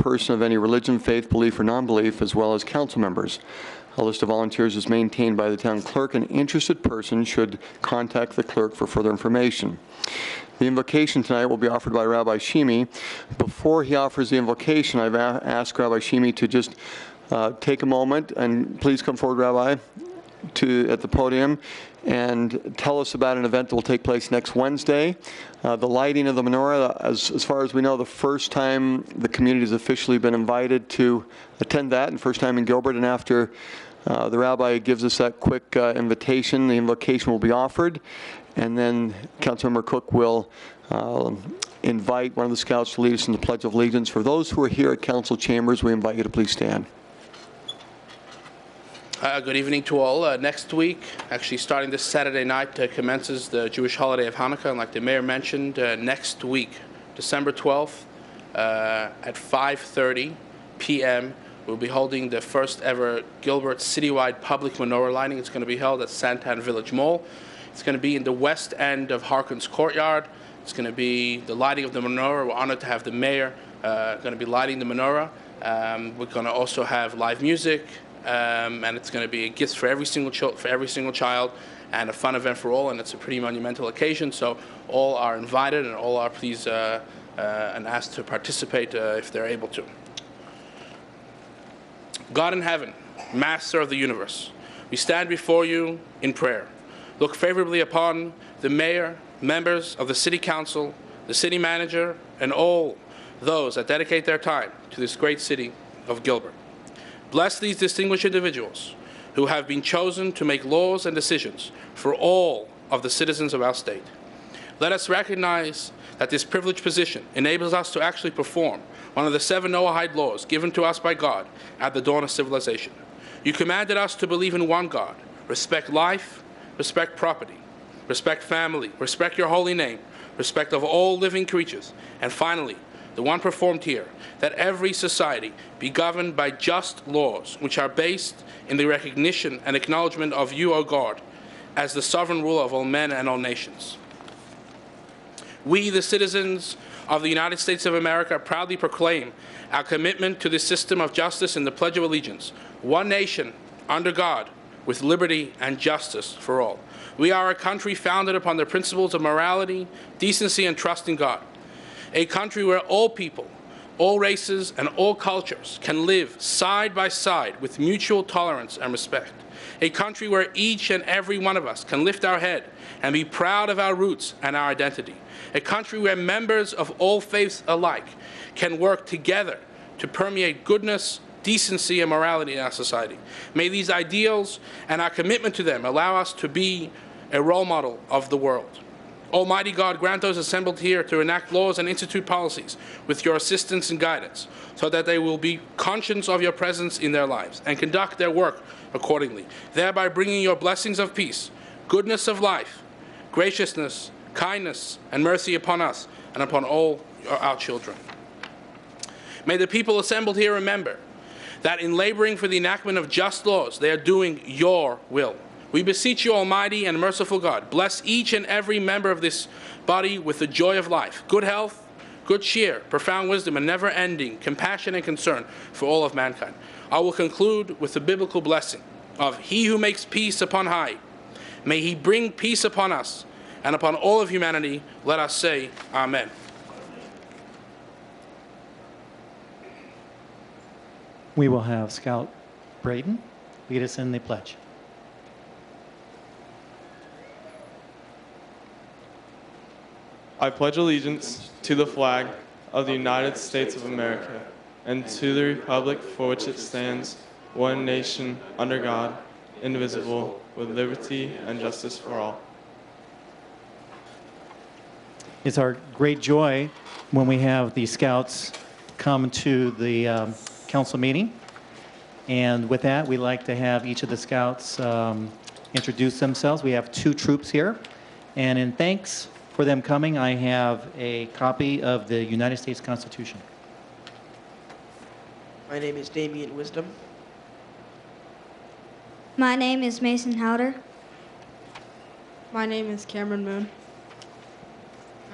person of any religion, faith, belief, or non-belief, as well as council members. A list of volunteers is maintained by the town clerk, and interested persons should contact the clerk for further information. The invocation tonight will be offered by Rabbi Shimi. Before he offers the invocation, I've asked Rabbi Shimi to just take a moment, and please come forward, Rabbi, at the podium and tell us about an event that will take place next Wednesday. The lighting of the menorah, as far as we know, the first time the community has officially been invited to attend that, and first time in Gilbert. And after the rabbi gives us that quick invitation, the invocation will be offered, and then Councilmember Cook will invite one of the scouts to lead us in the Pledge of Allegiance. For those who are here at council chambers, we invite you to please stand. Good evening to all. Next week, actually starting this Saturday night, commences the Jewish holiday of Hanukkah. And like the mayor mentioned, next week, December 12th, at 5:30 p.m., we'll be holding the first ever Gilbert citywide public menorah lighting. It's going to be held at Santan Village Mall. It's going to be in the west end of Harkins Courtyard. It's going to be the lighting of the menorah. We're honored to have the mayor going to be lighting the menorah. We're going to also have live music. And it's going to be a gift for every single child, and a fun event for all. And it's a pretty monumental occasion, so all are invited and all are pleased and asked to participate if they're able to. God in heaven, Master of the universe, we stand before you in prayer. Look favorably upon the mayor, members of the city council, the city manager, and all those that dedicate their time to this great city of Gilbert. Bless these distinguished individuals who have been chosen to make laws and decisions for all of the citizens of our state. Let us recognize that this privileged position enables us to actually perform one of the 7 Noahide laws given to us by God at the dawn of civilization. You commanded us to believe in one God, respect life, respect property, respect family, respect your holy name, respect of all living creatures, and finally, the one performed here, that every society be governed by just laws which are based in the recognition and acknowledgement of you, O God, as the sovereign ruler of all men and all nations. We, the citizens of the United States of America, proudly proclaim our commitment to this system of justice in the Pledge of Allegiance, one nation, under God, with liberty and justice for all. We are a country founded upon the principles of morality, decency, and trust in God. A country where all people, all races, and all cultures can live side by side with mutual tolerance and respect. A country where each and every one of us can lift our head and be proud of our roots and our identity. A country where members of all faiths alike can work together to permeate goodness, decency, and morality in our society. May these ideals and our commitment to them allow us to be a role model of the world. Almighty God, grant those assembled here to enact laws and institute policies with your assistance and guidance, so that they will be conscious of your presence in their lives and conduct their work accordingly, thereby bringing your blessings of peace, goodness of life, graciousness, kindness, and mercy upon us and upon all our children. May the people assembled here remember that in laboring for the enactment of just laws, they are doing your will. We beseech you, Almighty and merciful God, bless each and every member of this body with the joy of life, good health, good cheer, profound wisdom, and never-ending compassion and concern for all of mankind. I will conclude with the biblical blessing of He who makes peace upon high. May He bring peace upon us and upon all of humanity. Let us say, Amen. We will have Scout Braden lead us in the pledge. I pledge allegiance to the flag of the United States of America and to the republic for which it stands, one nation, under God, indivisible, with liberty and justice for all. It's our great joy when we have the Scouts come to the council meeting. And with that, we'd like to have each of the Scouts introduce themselves. We have 2 troops here. And in thanks for them coming, I have a copy of the United States Constitution. My name is Damian Wisdom. My name is Mason Howder. My name is Cameron Moon.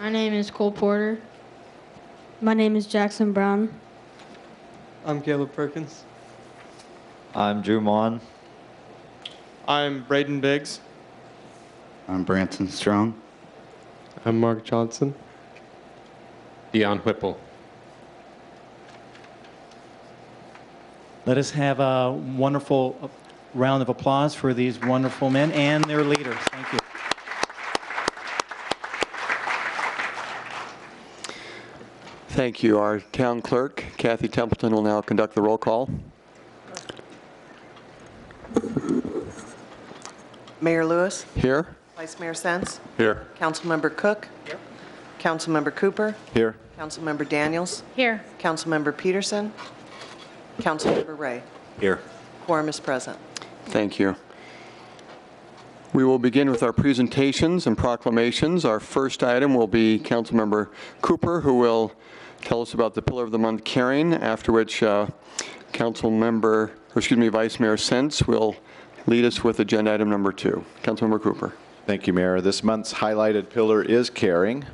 My name is Cole Porter. My name is Jackson Brown. I'm Caleb Perkins. I'm Drew Mon. I'm Braden Biggs. I'm Branson Strong. I'm Mark Johnson. Dion Whipple. Let us have a wonderful round of applause for these wonderful men and their leaders. Thank you. Thank you. Our town clerk, Kathy Templeton, will now conduct the roll call. Mayor Lewis, Here? Vice Mayor Sens, Here. Councilmember Cook, Councilmember Cooper, Here. Councilmember Daniels, Here. Councilmember Peterson, Councilmember Ray. Here. Quorum is present. Thank you. We will begin with our presentations and proclamations. Our first item will be Councilmember Cooper, who will tell us about the Pillar of the Month carrying, after which Vice Mayor Sens will lead us with agenda item number 2. Councilmember Cooper. Thank you, Mayor. This month's highlighted pillar is caring.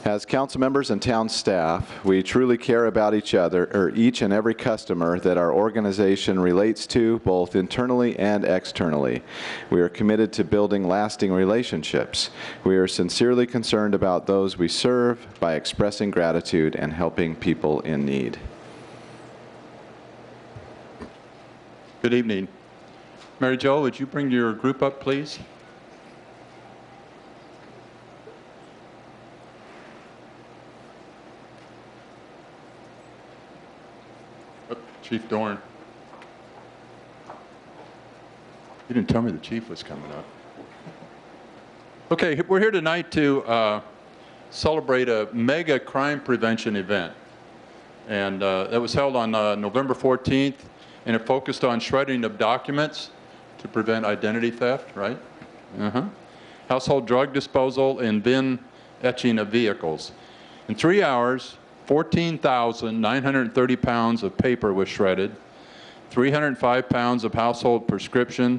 As council members and town staff, we truly care about each other, or each and every customer that our organization relates to, both internally and externally. We are committed to building lasting relationships. We are sincerely concerned about those we serve by expressing gratitude and helping people in need. Good evening. Mary Jo, would you bring your group up, please? Chief Dorn. You didn't tell me the chief was coming up. Okay, we're here tonight to celebrate a mega crime prevention event. And that was held on November 14th, and it focused on shredding of documents to prevent identity theft, right? Household drug disposal and VIN etching of vehicles. In 3 hours, 14,930 pounds of paper was shredded, 305 pounds of household prescription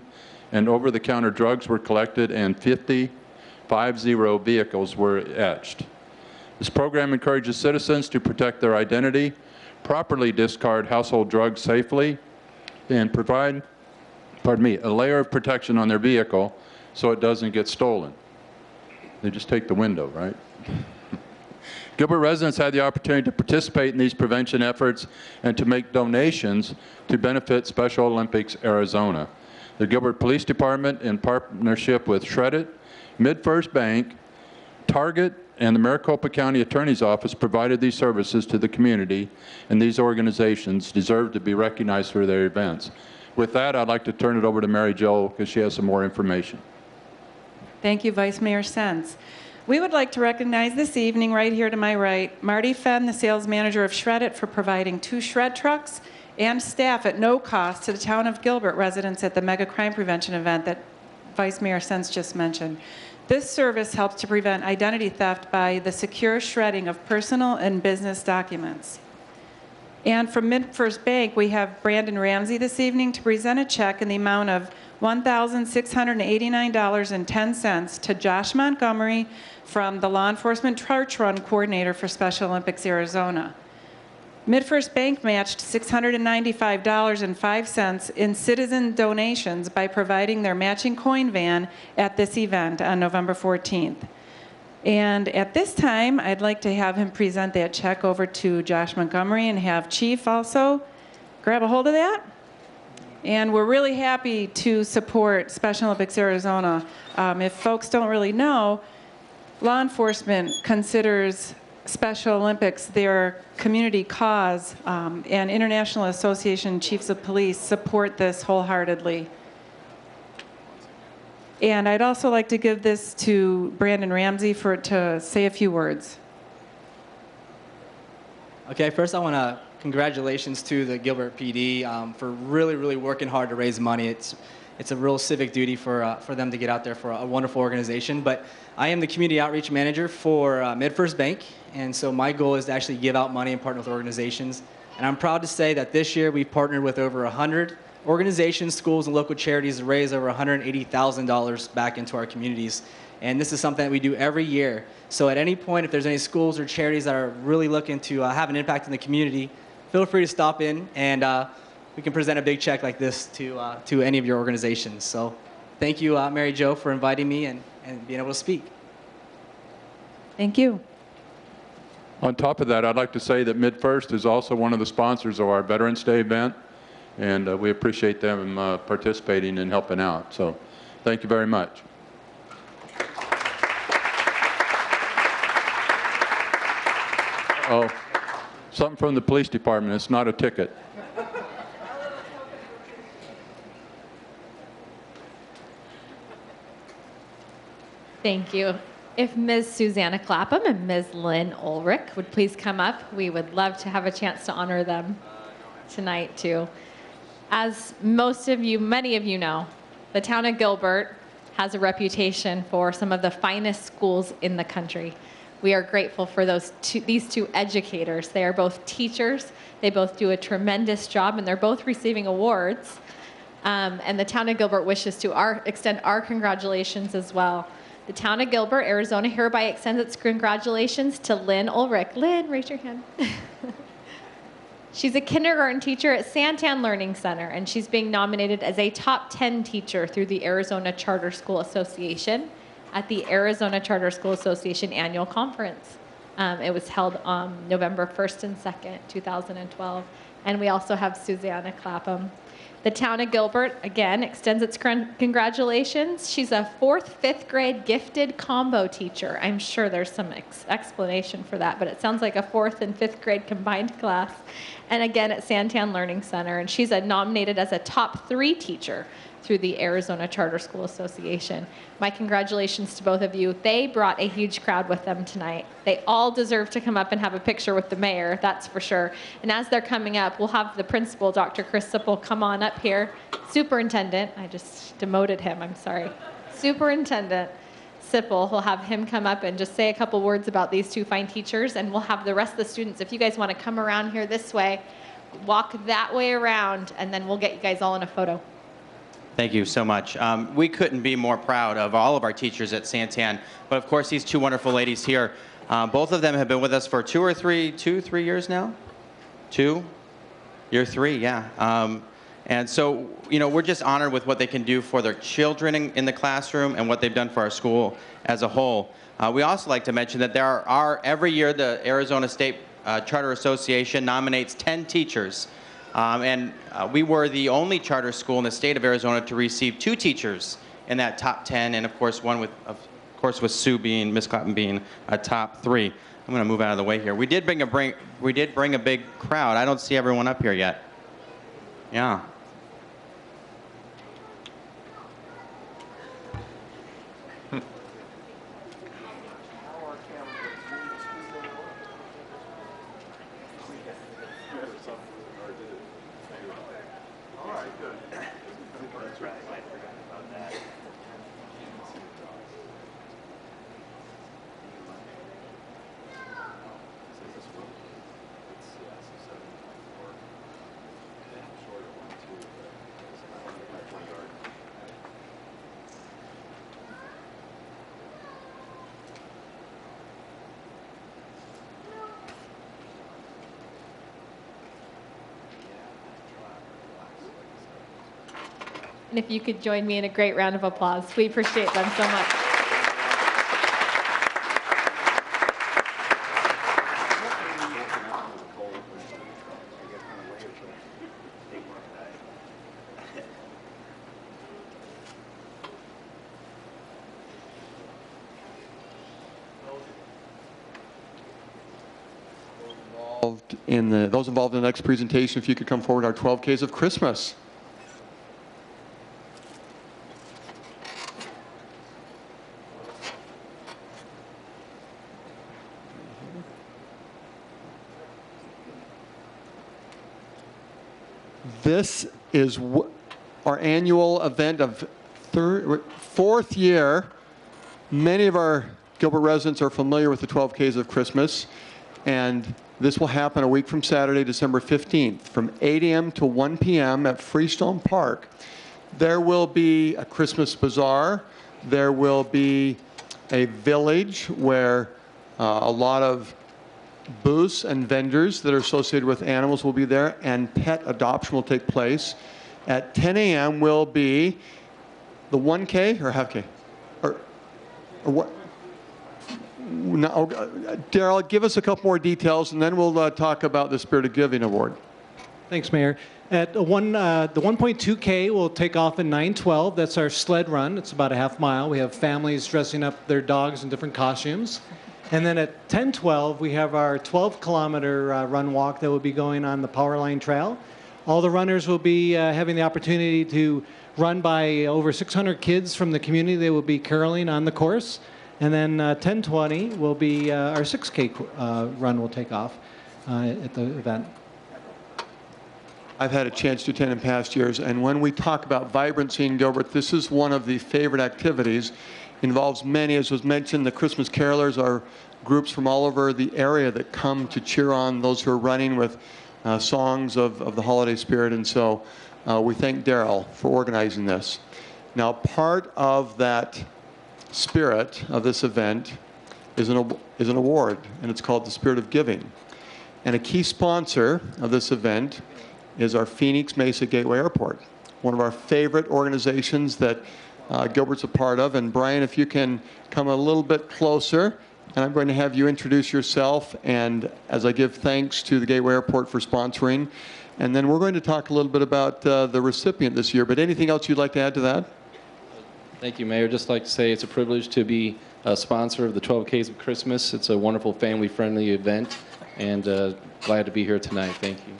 and over-the-counter drugs were collected, and 50 vehicles were etched. This program encourages citizens to protect their identity, properly discard household drugs safely, and provide, a layer of protection on their vehicle so it doesn't get stolen. They just take the window, right? Gilbert residents had the opportunity to participate in these prevention efforts and to make donations to benefit Special Olympics Arizona. The Gilbert Police Department, in partnership with Shred It, MidFirst Bank, Target, and the Maricopa County Attorney's Office provided these services to the community, and these organizations deserve to be recognized for their events. With that, I'd like to turn it over to Mary Jo because she has some more information. Thank you, Vice Mayor Sens. We would like to recognize this evening, right here to my right, Marty Fenn, the sales manager of Shred It, for providing 2 shred trucks and staff at no cost to the town of Gilbert residents at the mega crime prevention event that Vice Mayor Sens just mentioned. This service helps to prevent identity theft by the secure shredding of personal and business documents. And from MidFirst Bank, we have Brandon Ramsey this evening to present a check in the amount of $1,689.10 to Josh Montgomery from the Law Enforcement Torch Run Coordinator for Special Olympics Arizona. MidFirst Bank matched $695.05 in citizen donations by providing their matching coin van at this event on November 14th. And at this time, I'd like to have him present that check over to Josh Montgomery and have Chief also grab a hold of that. And we're really happy to support Special Olympics Arizona. If folks don't really know, law enforcement considers Special Olympics their community cause, and International Association Chiefs of Police support this wholeheartedly. And I'd also like to give this to Brandon Ramsey to say a few words. Okay, first I want to congratulations to the Gilbert PD for really working hard to raise money. It's a real civic duty for them to get out there for a wonderful organization. But I am the community outreach manager for MidFirst Bank, and so my goal is to actually give out money and partner with organizations. And I'm proud to say that this year we've partnered with over 100 organizations, schools, and local charities to raise over $180,000 back into our communities. And this is something that we do every year. So at any point, if there's any schools or charities that are really looking to have an impact in the community, feel free to stop in, and we can present a big check like this to any of your organizations. So thank you, Mary Jo, for inviting me and being able to speak. Thank you. On top of that, I'd like to say that MidFirst is also one of the sponsors of our Veterans Day event, and we appreciate them participating and helping out. So thank you very much. Oh, something from the police department. It's not a ticket. Thank you. If Ms. Susanna Clapham and Ms. Lynn Ulrich would please come up, we would love to have a chance to honor them tonight too. As many of you know, the town of Gilbert has a reputation for some of the finest schools in the country. We are grateful for these two educators. They are both teachers. They both do a tremendous job, and they're both receiving awards. And the town of Gilbert wishes to extend our congratulations as well. The town of Gilbert, Arizona hereby extends its congratulations to Lynn Ulrich. Lynn, raise your hand. She's a kindergarten teacher at Santan Learning Center, and she's being nominated as a top 10 teacher through the Arizona Charter School Association at the Arizona Charter School Association annual conference. It was held on November 1st and 2nd, 2012. And we also have Susanna Clapham. The town of Gilbert, again, extends its congratulations. She's a 4th, 5th grade gifted combo teacher. I'm sure there's some explanation for that, but it sounds like a 4th and 5th grade combined class. And again, at Santan Learning Center. And she's nominated as a top 3 teacher through the Arizona Charter School Association. My congratulations to both of you. They brought a huge crowd with them tonight. They all deserve to come up and have a picture with the mayor, that's for sure. And as they're coming up, we'll have the principal, Dr. Chris Sipple, come on up here. Superintendent, I just demoted him, I'm sorry. Superintendent Sipple, we'll have him come up and just say a couple words about these two fine teachers, and we'll have the rest of the students, if you guys want to come around here this way, walk that way around, and then we'll get you guys all in a photo. Thank you so much. We couldn't be more proud of all of our teachers at Santan, but of course these two wonderful ladies here. Both of them have been with us for 2 or 3 years now? 2? Year 3, yeah. And so, you know, we're just honored with what they can do for their children in the classroom and what they've done for our school as a whole. We also like to mention that there are every year the Arizona State Charter Association nominates 10 teachers. We were the only charter school in the state of Arizona to receive 2 teachers in that top 10, and of course one with Sue being, Miss Clapham being a top 3. I'm going to move out of the way here. We did bring a big crowd. I don't see everyone up here yet. Yeah. And if you could join me in a great round of applause. We appreciate them so much. Those involved in the next presentation, if you could come forward, our 12 Ks of Christmas. This is our annual event of 4th year. Many of our Gilbert residents are familiar with the 12 Ks of Christmas, and this will happen a week from Saturday, December 15th, from 8 a.m. to 1 p.m. at Freestone Park. There will be a Christmas bazaar. There will be a village where a lot of booths and vendors that are associated with animals will be there, and pet adoption will take place. At 10 a.m. will be the 1K or half K? Or what? No, Daryl, give us a couple more details, and then we'll talk about the Spirit of Giving Award. Thanks, Mayor. At the 1.2K will take off at 9:12. That's our sled run. It's about a half mile. We have families dressing up their dogs in different costumes. And then at 10:12, we have our 12-kilometer run walk that will be going on the Powerline Trail. All the runners will be having the opportunity to run by over 600 kids from the community. They will be caroling on the course. And then 10:20 will be our 6K run will take off at the event. I've had a chance to attend in past years, and when we talk about vibrancy in Gilbert, this is one of the favorite activities. Involves many, as was mentioned, the Christmas carolers are groups from all over the area that come to cheer on those who are running with songs of the holiday spirit, and so we thank Daryl for organizing this. Now, part of that spirit of this event is an award, and it's called the Spirit of Giving. And a key sponsor of this event is our Phoenix Mesa Gateway Airport, one of our favorite organizations that Gilbert's a part of. And Brian, if you can come a little bit closer, and I'm going to have you introduce yourself, and as I give thanks to the Gateway Airport for sponsoring, and then we're going to talk a little bit about the recipient this year. But anything else you'd like to add to that? Thank you, Mayor. Just like to say it's a privilege to be a sponsor of the 12 Ks of Christmas. It's a wonderful family-friendly event, and glad to be here tonight. Thank you.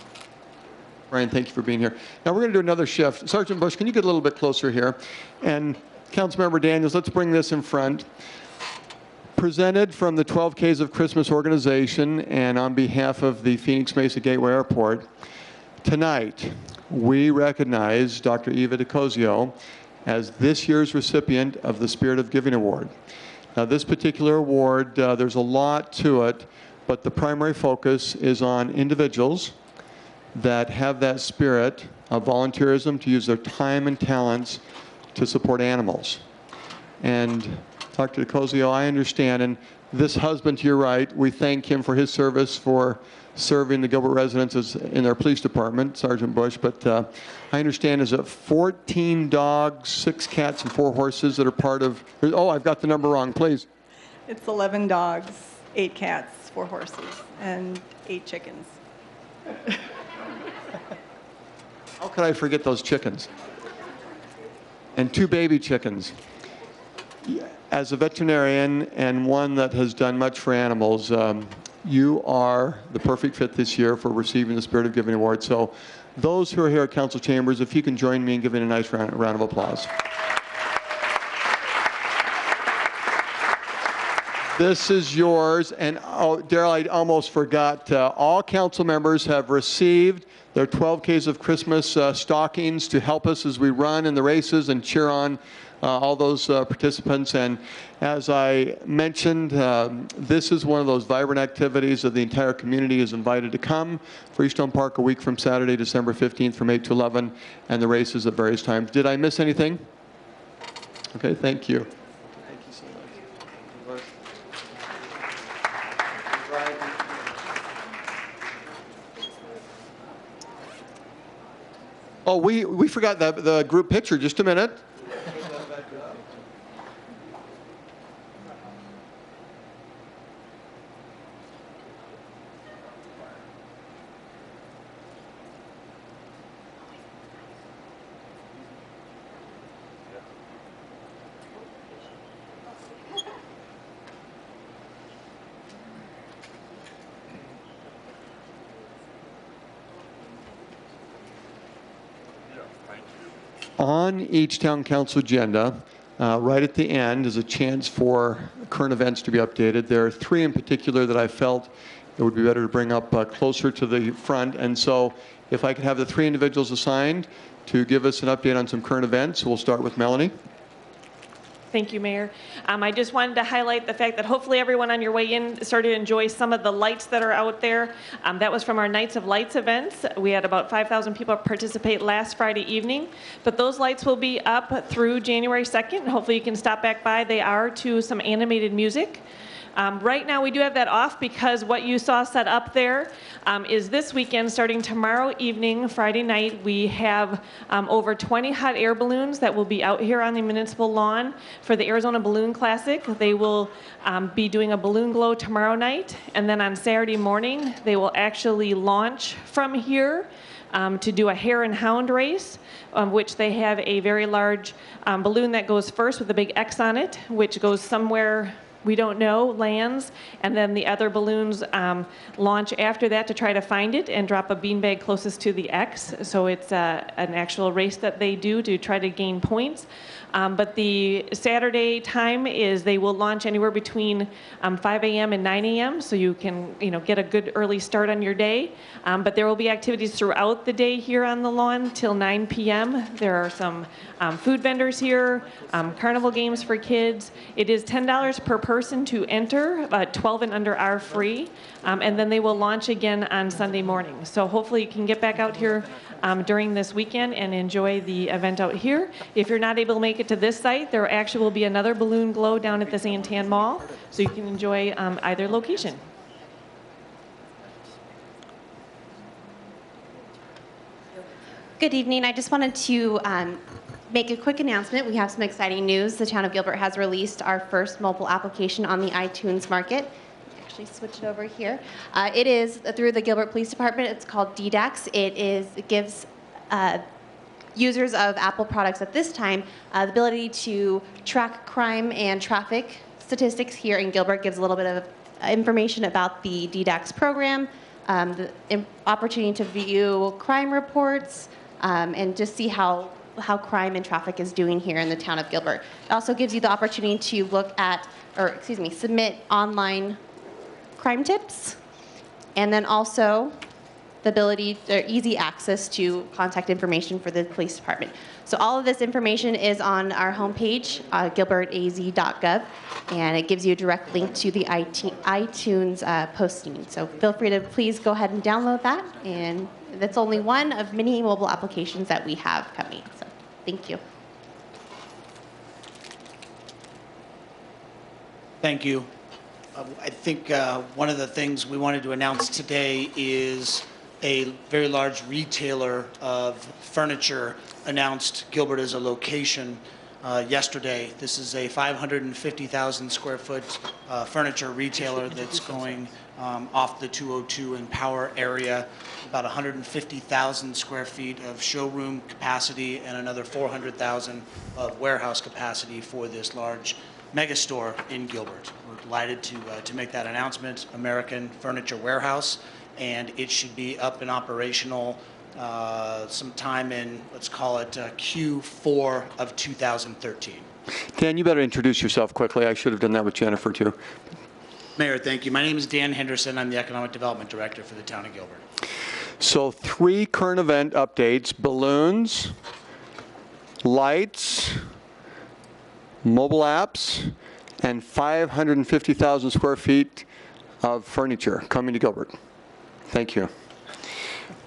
Brian, thank you for being here. Now we're going to do another shift. Sergeant Bush, can you get a little bit closer here? And Councilmember Daniels, let's bring this in front. Presented from the 12 Ks of Christmas organization and on behalf of the Phoenix Mesa Gateway Airport, tonight we recognize Dr. Eva DeCosio as this year's recipient of the Spirit of Giving Award. Now this particular award, there's a lot to it, but the primary focus is on individuals that have that spirit of volunteerism to use their time and talents to support animals. And Dr. DeCosio, I understand, and this husband to your right, we thank him for his service for serving the Gilbert residents in their police department, Sergeant Bush, but I understand is it 14 dogs, 6 cats, and 4 horses that are part of, oh, I've got the number wrong, please. It's 11 dogs, 8 cats, 4 horses, and 8 chickens. How could I forget those chickens? And 2 baby chickens. As a veterinarian and one that has done much for animals, you are the perfect fit this year for receiving the Spirit of Giving Award. So those who are here at Council Chambers, if you can join me in giving a nice round of applause. This is yours, and oh, Daryl, I almost forgot. All council members have received their 12 Ks of Christmas stockings to help us as we run in the races and cheer on all those participants. And as I mentioned, this is one of those vibrant activities that the entire community is invited to come. Freestone Park a week from Saturday, December 15th from 8 to 11, and the races at various times. Did I miss anything? Okay, thank you. Thank you so much. Oh, we forgot the group picture. Just a minute. On each town council agenda, right at the end is a chance for current events to be updated. There are 3 in particular that I felt it would be better to bring up closer to the front. And so if I could have the 3 individuals assigned to give us an update on some current events, we'll start with Melanie. Thank you, Mayor. I just wanted to highlight the fact that hopefully everyone on your way in started to enjoy some of the lights that are out there. That was from our Nights of Lights events. We had about 5,000 people participate last Friday evening, but those lights will be up through January 2nd. Hopefully you can stop back by. They are to some animated music. Right now, we do have that off because what you saw set up there is this weekend, starting tomorrow evening, Friday night, we have over 20 hot air balloons that will be out here on the municipal lawn for the Arizona Balloon Classic. They will be doing a balloon glow tomorrow night, and then on Saturday morning, they will actually launch from here to do a hare and hound race, which they have a very large balloon that goes first with a big X on it, which goes somewhere we don't know, lands, and then the other balloons launch after that to try to find it and drop a beanbag closest to the X. So it's an actual race that they do to try to gain points. But the Saturday time is they will launch anywhere between 5 a.m. and 9 a.m. so you can get a good early start on your day. But there will be activities throughout the day here on the lawn till 9 p.m. There are some food vendors here, carnival games for kids. It is $10 per person to enter, 12 and under are free. And then they will launch again on Sunday morning. So hopefully you can get back out here during this weekend and enjoy the event out here. If you're not able to make it to this site, there actually will be another balloon glow down at the Santan Mall, so you can enjoy either location. Good evening. I just wanted to make a quick announcement. We have some exciting news. The town of Gilbert has released our first mobile application on the iTunes market. Actually switch it over here. It is through the Gilbert Police Department. It's called DDAX. It gives users of Apple products at this time the ability to track crime and traffic statistics here in Gilbert. Gives a little bit of information about the DDAX program, the opportunity to view crime reports, and just see how crime and traffic is doing here in the town of Gilbert. It also gives you the opportunity to look at, submit online crime tips, and then also the ability or easy access to contact information for the police department. So all of this information is on our homepage, gilbertaz.gov, and it gives you a direct link to the iTunes posting. So feel free to please go ahead and download that, and that's only one of many mobile applications that we have coming. So thank you. Thank you. I think one of the things we wanted to announce today is a very large retailer of furniture announced Gilbert as a location yesterday. This is a 550,000 square foot furniture retailer that's going off the 202 and Power area, about 150,000 square feet of showroom capacity and another 400,000 of warehouse capacity for this large megastore in Gilbert. We're delighted to make that announcement. American Furniture Warehouse, and it should be up and operational sometime in, let's call it Q4 of 2013. Dan, you better introduce yourself quickly. I should have done that with Jennifer too. Mayor, thank you. My name is Dan Henderson. I'm the Economic Development Director for the town of Gilbert. So 3 current event updates: balloons, lights, mobile apps, and 550,000 square feet of furniture coming to Gilbert. Thank you.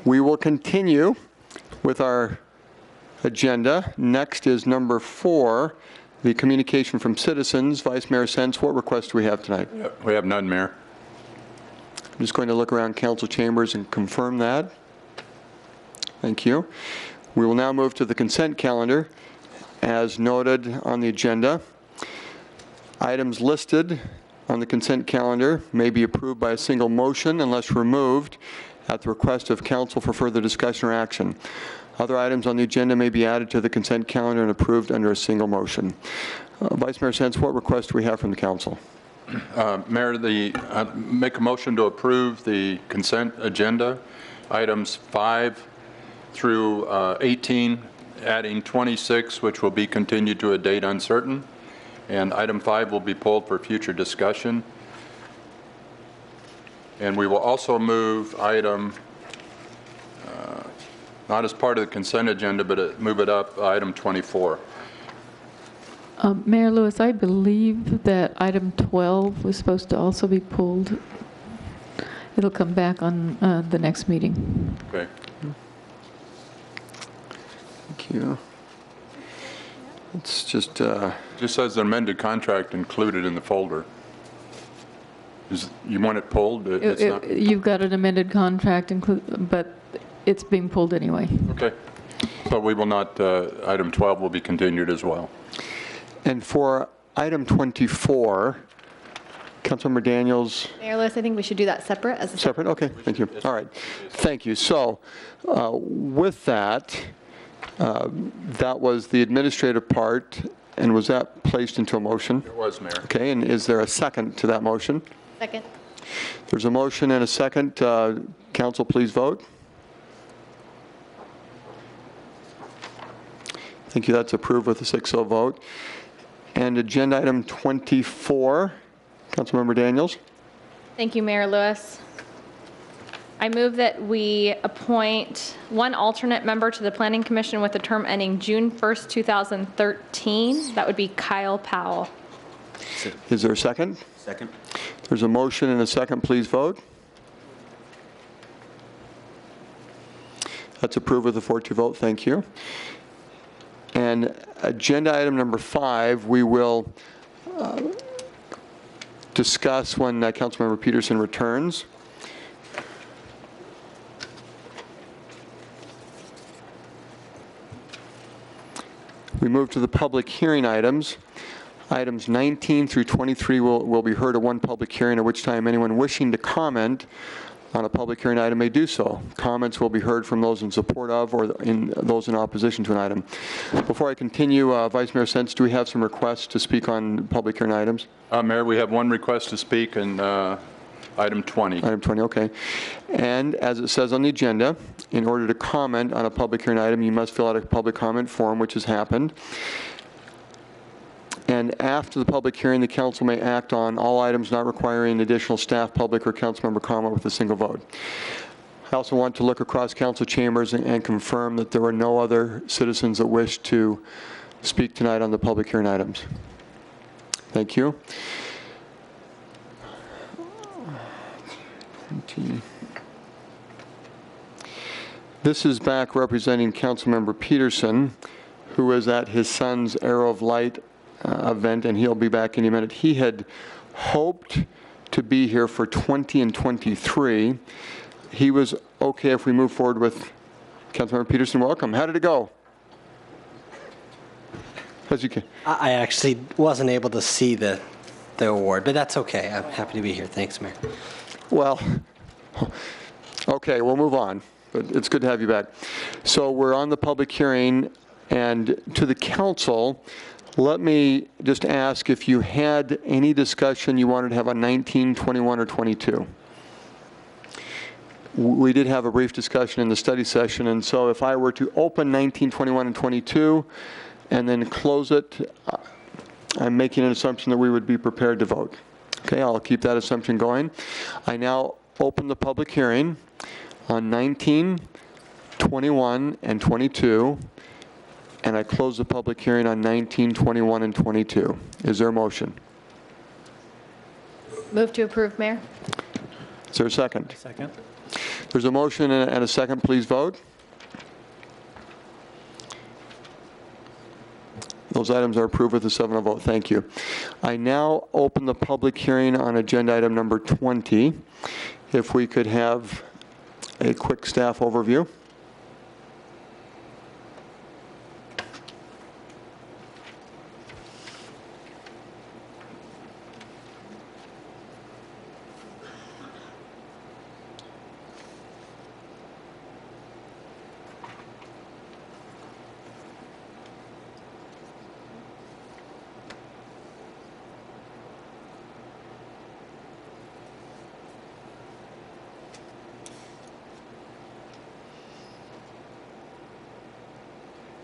We will continue with our agenda. Next is number 4, the communication from citizens. Vice Mayor Sens, what requests do we have tonight? We have none, Mayor. I'm just going to look around council chambers and confirm that. Thank you. We will now move to the consent calendar as noted on the agenda. Items listed on the consent calendar may be approved by a single motion unless removed at the request of council for further discussion or action. Other items on the agenda may be added to the consent calendar and approved under a single motion. Vice Mayor Sens, what request do we have from the council? Mayor, make a motion to approve the consent agenda, items 5 through 18, adding 26, which will be continued to a date uncertain. And item 5 will be pulled for future discussion. And we will also move item, not as part of the consent agenda, but move it up, item 24. Mayor Lewis, I believe that item 12 was supposed to also be pulled. It'll come back on the next meeting. Okay. Thank you. It's just... just says an amended contract included in the folder. You want it pulled? It's not? You've got an amended contract, but it's being pulled anyway. Okay. So we will not, item 12 will be continued as well. And for item 24, Councilmember Daniels, Mayor Lewis, I think we should do that separate as a separate? Okay, thank you. All right, thank you. So with that, that was the administrative part, and was that placed into a motion? It was, Mayor. Okay, and is there a second to that motion? second. There's a motion and a second. Council, please vote. Thank you. That's approved with a 6-0 vote. And agenda item 24, Councilmember Daniels. Thank you, Mayor Lewis. I move that we appoint one alternate member to the Planning Commission with a term ending June 1st, 2013. That would be Kyle Powell. Is there a second? Second. There's a motion and a second. Please vote. That's approved with a 4-2 vote. Thank you. And agenda item number 5, we will discuss when Councilmember Peterson returns. We move to the public hearing items. Items 19 through 23 will be heard at one public hearing, at which time anyone wishing to comment on a public hearing item may do so. Comments will be heard from those in support of or those in opposition to an item. Before I continue, Vice Mayor Sens, do we have some requests to speak on public hearing items? Mayor, we have one request to speak in item 20. Item 20, okay. And as it says on the agenda, in order to comment on a public hearing item, you must fill out a public comment form, which has happened. And after the public hearing, the council may act on all items not requiring additional staff, public, or council member comment with a single vote. I also want to look across council chambers and confirm that there were no other citizens that wish to speak tonight on the public hearing items. Thank you. This is back representing Councilmember Peterson, who is at his son's Arrow of Light event, and he'll be back in a minute. He had hoped to be here for 20 and 23. He was okay if we move forward with Councilmember Peterson. Welcome. How did it go? As you can. I actually wasn't able to see the award, but that's okay. I'm happy to be here. Thanks, Mayor. Well, okay, we'll move on, but it's good to have you back. So we're on the public hearing, and to the council, let me just ask if you had any discussion you wanted to have on 19, 21, or 22. We did have a brief discussion in the study session, and so if I were to open 19, 21, and 22, and then close it, I'm making an assumption that we would be prepared to vote. Okay, I'll keep that assumption going. I now open the public hearing on 19, 21, and 22. And I close the public hearing on 19, 21, and 22. Is there a motion? Move to approve, Mayor. Is there a second? Second. There's a motion and a second. Please vote. Those items are approved with a 7-0 vote. Thank you. I now open the public hearing on agenda item number 20. If we could have a quick staff overview.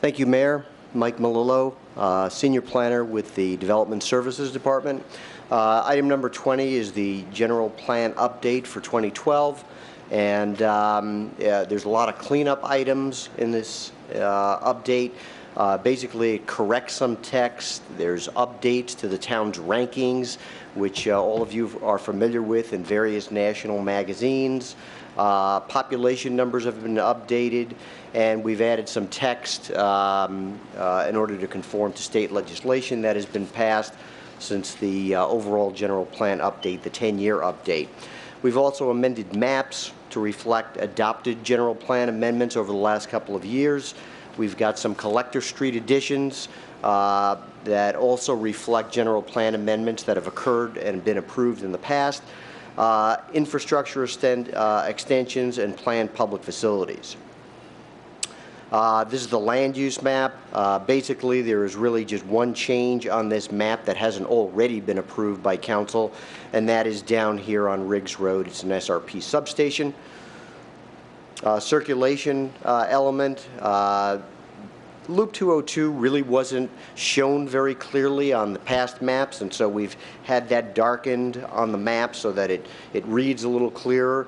Thank you, Mayor. Mike Melillo, Senior Planner with the Development Services Department. Item number 20 is the general plan update for 2012. And there's a lot of cleanup items in this update. Basically, it corrects some text. There's updates to the town's rankings, which all of you are familiar with in various national magazines. Population numbers have been updated, and we've added some text in order to conform to state legislation that has been passed. since the overall general plan update, the 10-year update. We've also amended maps to reflect adopted general plan amendments over the last couple of years. We've got some collector street additions that also reflect general plan amendments that have occurred and been approved in the past, infrastructure extensions, and planned public facilities. This is the land use map. Basically, there is really just one change on this map that hasn't already been approved by council, and that is down here on Riggs Road. It's an SRP substation. Circulation element. Loop 202 really wasn't shown very clearly on the past maps, and so we've had that darkened on the map so that it reads a little clearer.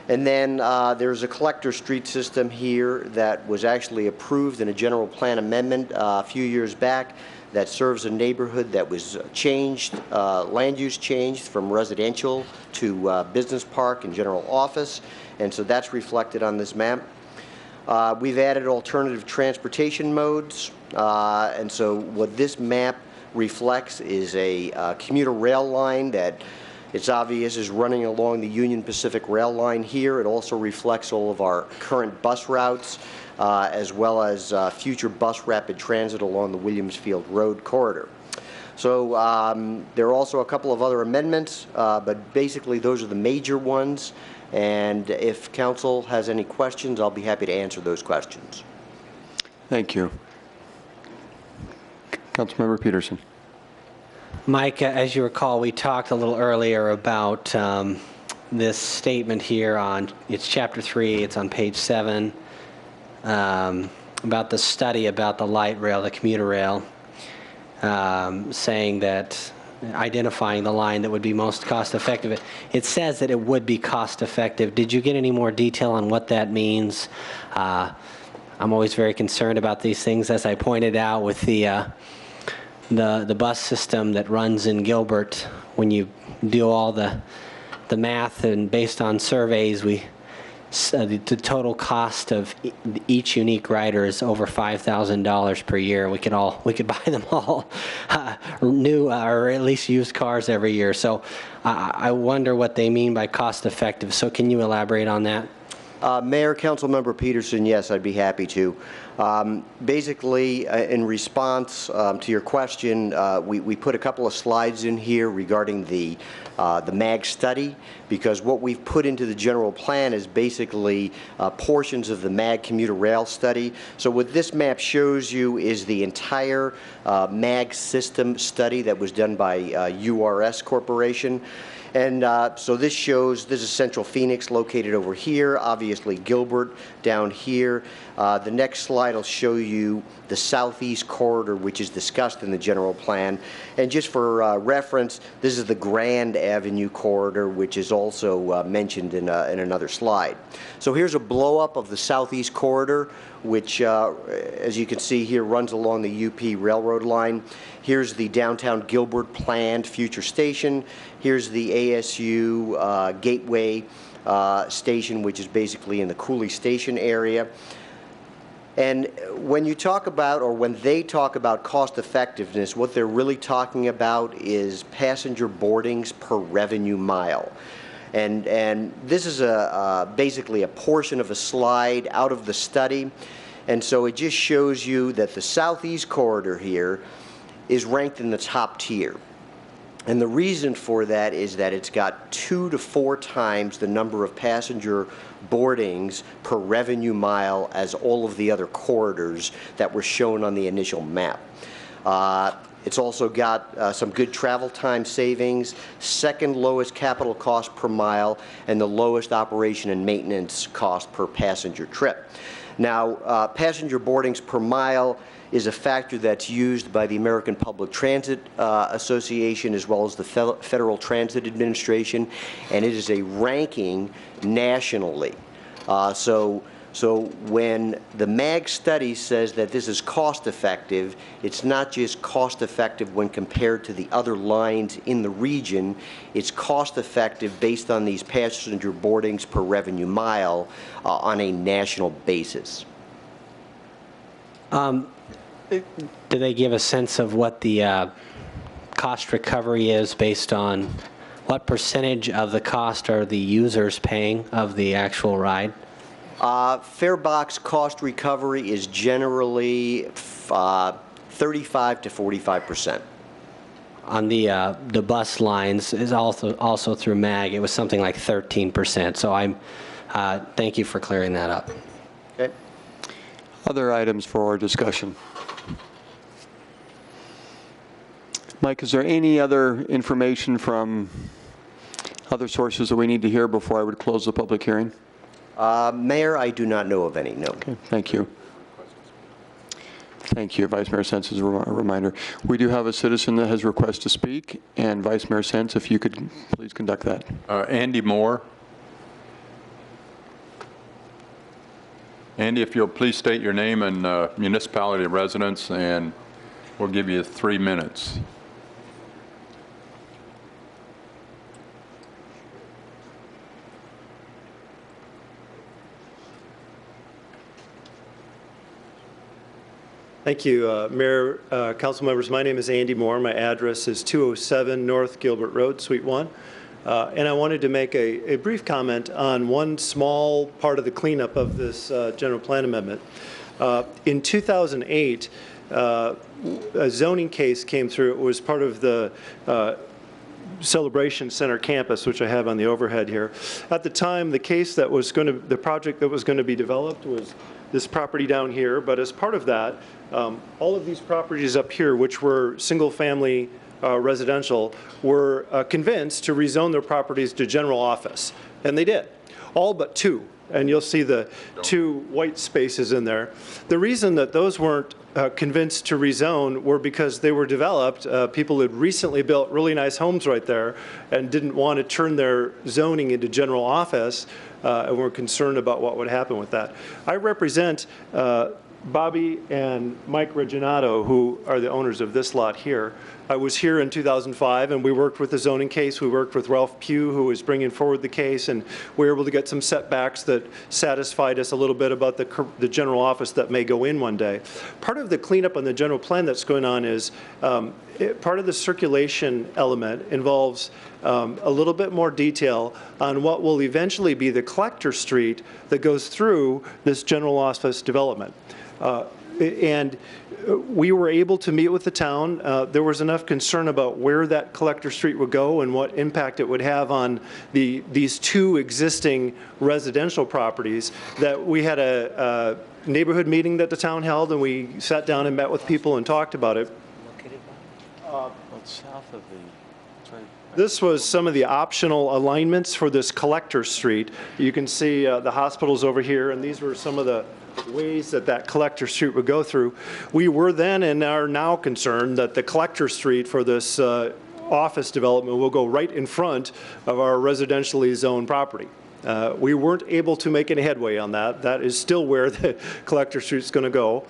And then there's a collector street system here that was actually approved in a general plan amendment a few years back that serves a neighborhood that was changed, land use changed from residential to business park and general office, and so that's reflected on this map. We've added alternative transportation modes, and so what this map reflects is a commuter rail line that it's obvious is running along the Union Pacific Rail line here. It also reflects all of our current bus routes, as well as future bus rapid transit along the Williams Field Road corridor. So there are also a couple of other amendments, but basically those are the major ones. And if council has any questions, I'll be happy to answer those questions. Thank you. Councilmember Peterson. Mike, as you recall, we talked a little earlier about this statement here on, it's chapter 3, it's on page 7, about the study about the light rail, the commuter rail, saying that identifying the line that would be most cost effective. It says that it would be cost effective. Did you get any more detail on what that means? I'm always very concerned about these things, as I pointed out with the bus system that runs in Gilbert. When you do all the math and based on surveys, the total cost of each unique rider is over $5,000 per year. We could buy them all new or at least used cars every year. So I wonder what they mean by cost effective. So can you elaborate on that? Mayor, Councilmember Peterson, yes, I'd be happy to. Basically, in response to your question, we put a couple of slides in here regarding the MAG study, because what we've put into the general plan is basically portions of the MAG commuter rail study. So what this map shows you is the entire MAG system study that was done by URS Corporation. And so this is Central Phoenix located over here, obviously Gilbert down here. The next slide will show you the southeast corridor, which is discussed in the general plan. And just for reference, this is the Grand Avenue corridor, which is also mentioned in another slide. So here's a blow up of the southeast corridor, which, as you can see here, runs along the UP Railroad line. Here's the downtown Gilbert planned future station. Here's the ASU Gateway station, which is basically in the Cooley Station area. And when you talk about, or when they talk about cost effectiveness, what they're really talking about is passenger boardings per revenue mile. And this is basically a portion of a slide out of the study. And so it just shows you that the southeast corridor here is ranked in the top tier. And the reason for that is that it's got 2 to 4 times the number of passenger boardings per revenue mile as all of the other corridors that were shown on the initial map. It's also got some good travel time savings, second lowest capital cost per mile, and the lowest operation and maintenance cost per passenger trip. Now, passenger boardings per mile is a factor that's used by the American Public Transit Association as well as the Federal Transit Administration, and it is a ranking nationally. So when the MAG study says that this is cost effective, it's not just cost effective when compared to the other lines in the region, it's cost effective based on these passenger boardings per revenue mile on a national basis. Do they give a sense of what the cost recovery is based on what percentage of the cost are the users paying of the actual ride? Fare box cost recovery is generally 35 to 45%. On the bus lines is also through MAG. It was something like 13%. So thank you for clearing that up. Okay. Other items for discussion? Mike, is there any other information from other sources that we need to hear before I would close the public hearing? Mayor, I do not know of any, no. Okay, thank you. Thank you, Vice Mayor Sens, as a reminder. We do have a citizen that has requested to speak, and Vice Mayor Sens, if you could please conduct that. Andy Moore. Andy, if you'll please state your name and municipality of residence, and we'll give you 3 minutes. Thank you, Mayor, council members. My name is Andy Moore. My address is 207 North Gilbert Road, Suite 1. And I wanted to make a brief comment on one small part of the cleanup of this general plan amendment. In 2008, a zoning case came through. It was part of the Celebration Center campus, which I have on the overhead here. At the time, the case that was going to, the project that was going to be developed was this property down here. But as part of that, all of these properties up here, which were single-family residential, were convinced to rezone their properties to general office, and they did, all but 2. And you'll see the 2 white spaces in there. The reason that those weren't convinced to rezone were because they were developed. People had recently built really nice homes right there and didn't want to turn their zoning into general office, and were concerned about what would happen with that. I represent Bobby and Mike Reginato, who are the owners of this lot here. I was here in 2005, and we worked with the zoning case. We worked with Ralph Pugh, who was bringing forward the case, and we were able to get some setbacks that satisfied us a little bit about the general office that may go in one day. Part of the cleanup on the general plan that's going on is part of the circulation element involves a little bit more detail on what will eventually be the collector street that goes through this general office development. And we were able to meet with the town. There was enough concern about where that collector street would go and what impact it would have on these 2 existing residential properties that we had a neighborhood meeting that the town held, and we sat down and met with people and talked about it. South of the... This was some of the optional alignments for this collector street. You can see the hospitals over here, and these were some of the ways that collector street would go through. We were then and are now concerned that the collector street for this office development will go right in front of our residentially zoned property. We weren't able to make any headway on that. That is still where the collector street is going to go.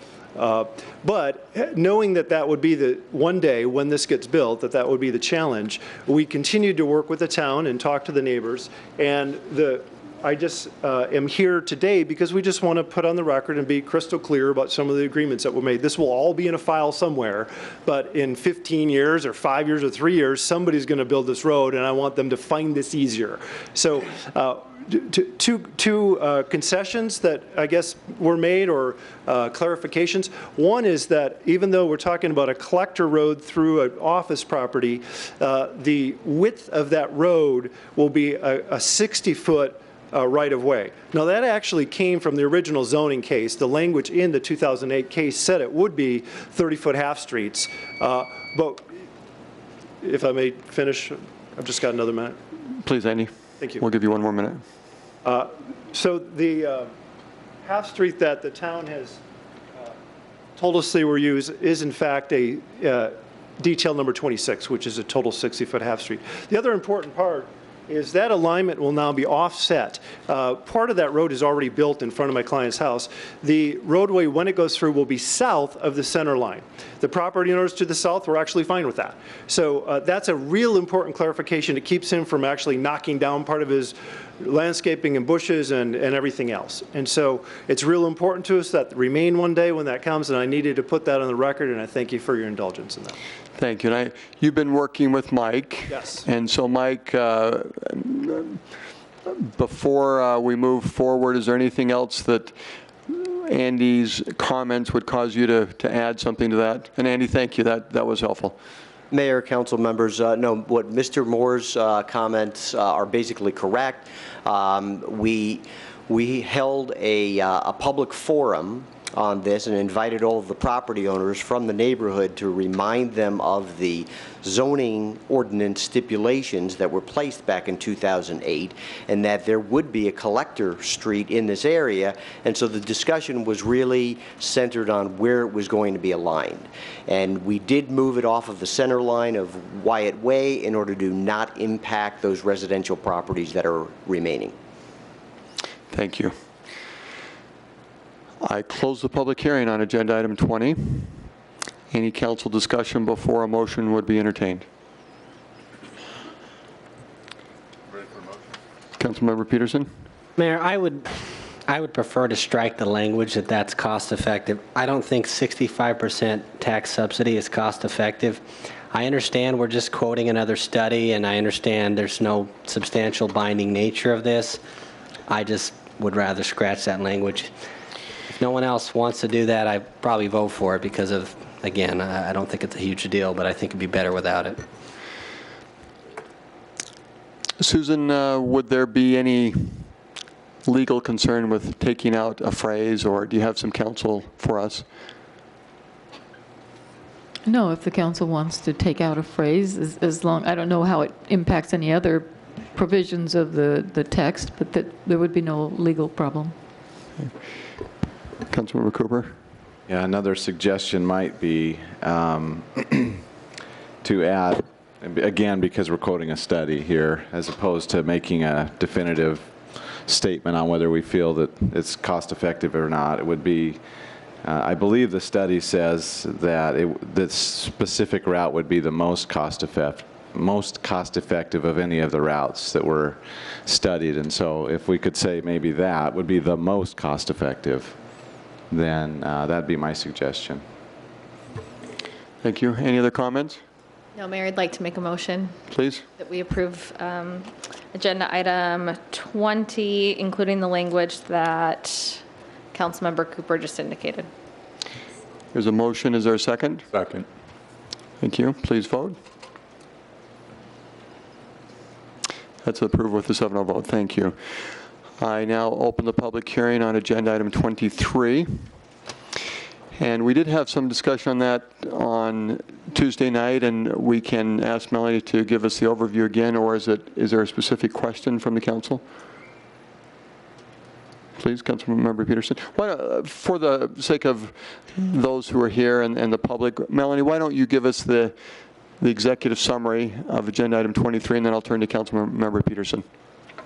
But knowing that that would be the one day when this gets built, that would be the challenge, we continued to work with the town and talk to the neighbors. And I just am here today because we just want to put on the record and be crystal clear about some of the agreements that were made. This will all be in a file somewhere, but in 15 years or 5 years or 3 years, somebody's going to build this road, and I want them to find this easier. So two concessions that I guess were made, or clarifications. One is that even though we're talking about a collector road through an office property, the width of that road will be a 60-foot right-of-way. Now, that actually came from the original zoning case. The language in the 2008 case said it would be 30-foot half-streets. But if I may finish, I've just got another minute. Please, Andy. Thank you. We'll give you 1 more minute. So the half-street that the town has told us they will use is, in fact, a detail number 26, which is a total 60-foot half-street. The other important part is that alignment will now be offset. Part of that road is already built in front of my client's house. The roadway, when it goes through, will be south of the center line. The property owners to the south were actually fine with that. So that's a real important clarification. It keeps him from actually knocking down part of his landscaping and bushes and everything else. And so it's real important to us that remain one day when that comes, and I needed to put that on the record, and I thank you for your indulgence in that. Thank you. And you've been working with Mike. Yes. And so, Mike, before we move forward, is there anything else that Andy's comments would cause you to add something to that? And Andy, thank you. That was helpful. Mayor, council members, no, what Mr. Moore's comments are basically correct. We held a public forum on this and invited all of the property owners from the neighborhood to remind them of the zoning ordinance stipulations that were placed back in 2008, and that there would be a collector street in this area. And so the discussion was really centered on where it was going to be aligned. And we did move it off of the center line of Wyatt Way in order to not impact those residential properties that are remaining. Thank you. I close the public hearing on agenda item 20. Any council discussion before a motion would be entertained? Councilmember Peterson? Mayor, I would prefer to strike the language that that's cost effective. I don't think 65% tax subsidy is cost effective. I understand we're just quoting another study, and I understand there's no substantial binding nature of this. I just would rather scratch that language. If no one else wants to do that, I probably vote for it because of, again, I don't think it's a huge deal, but I think it'd be better without it. Susan, would there be any legal concern with taking out a phrase, or do you have some counsel for us? No, if the council wants to take out a phrase, as long, I don't know how it impacts any other provisions of the text, but that there would be no legal problem. Okay. Councilmember Cooper? Yeah, another suggestion might be to add, again, because we're quoting a study here, as opposed to making a definitive statement on whether we feel that it's cost effective or not, it would be, I believe the study says that this specific route would be the most cost effective of any of the routes that were studied. And so if we could say maybe that would be the most cost effective, then that'd be my suggestion. Thank you. Any other comments? No, Mayor, I'd like to make a motion. Please. That we approve agenda item 20, including the language that Councilmember Cooper just indicated. There's a motion. Is there a second? Second. Thank you. Please vote. That's approved with a 7-0 vote. Thank you. I now open the public hearing on agenda item 23. And we did have some discussion on that on Tuesday night, and we can ask Melanie to give us the overview again, or is there a specific question from the council? Please, Councilmember Peterson. For the sake of those who are here and the public, Melanie, why don't you give us the executive summary of agenda item 23, and then I'll turn to Councilmember Peterson.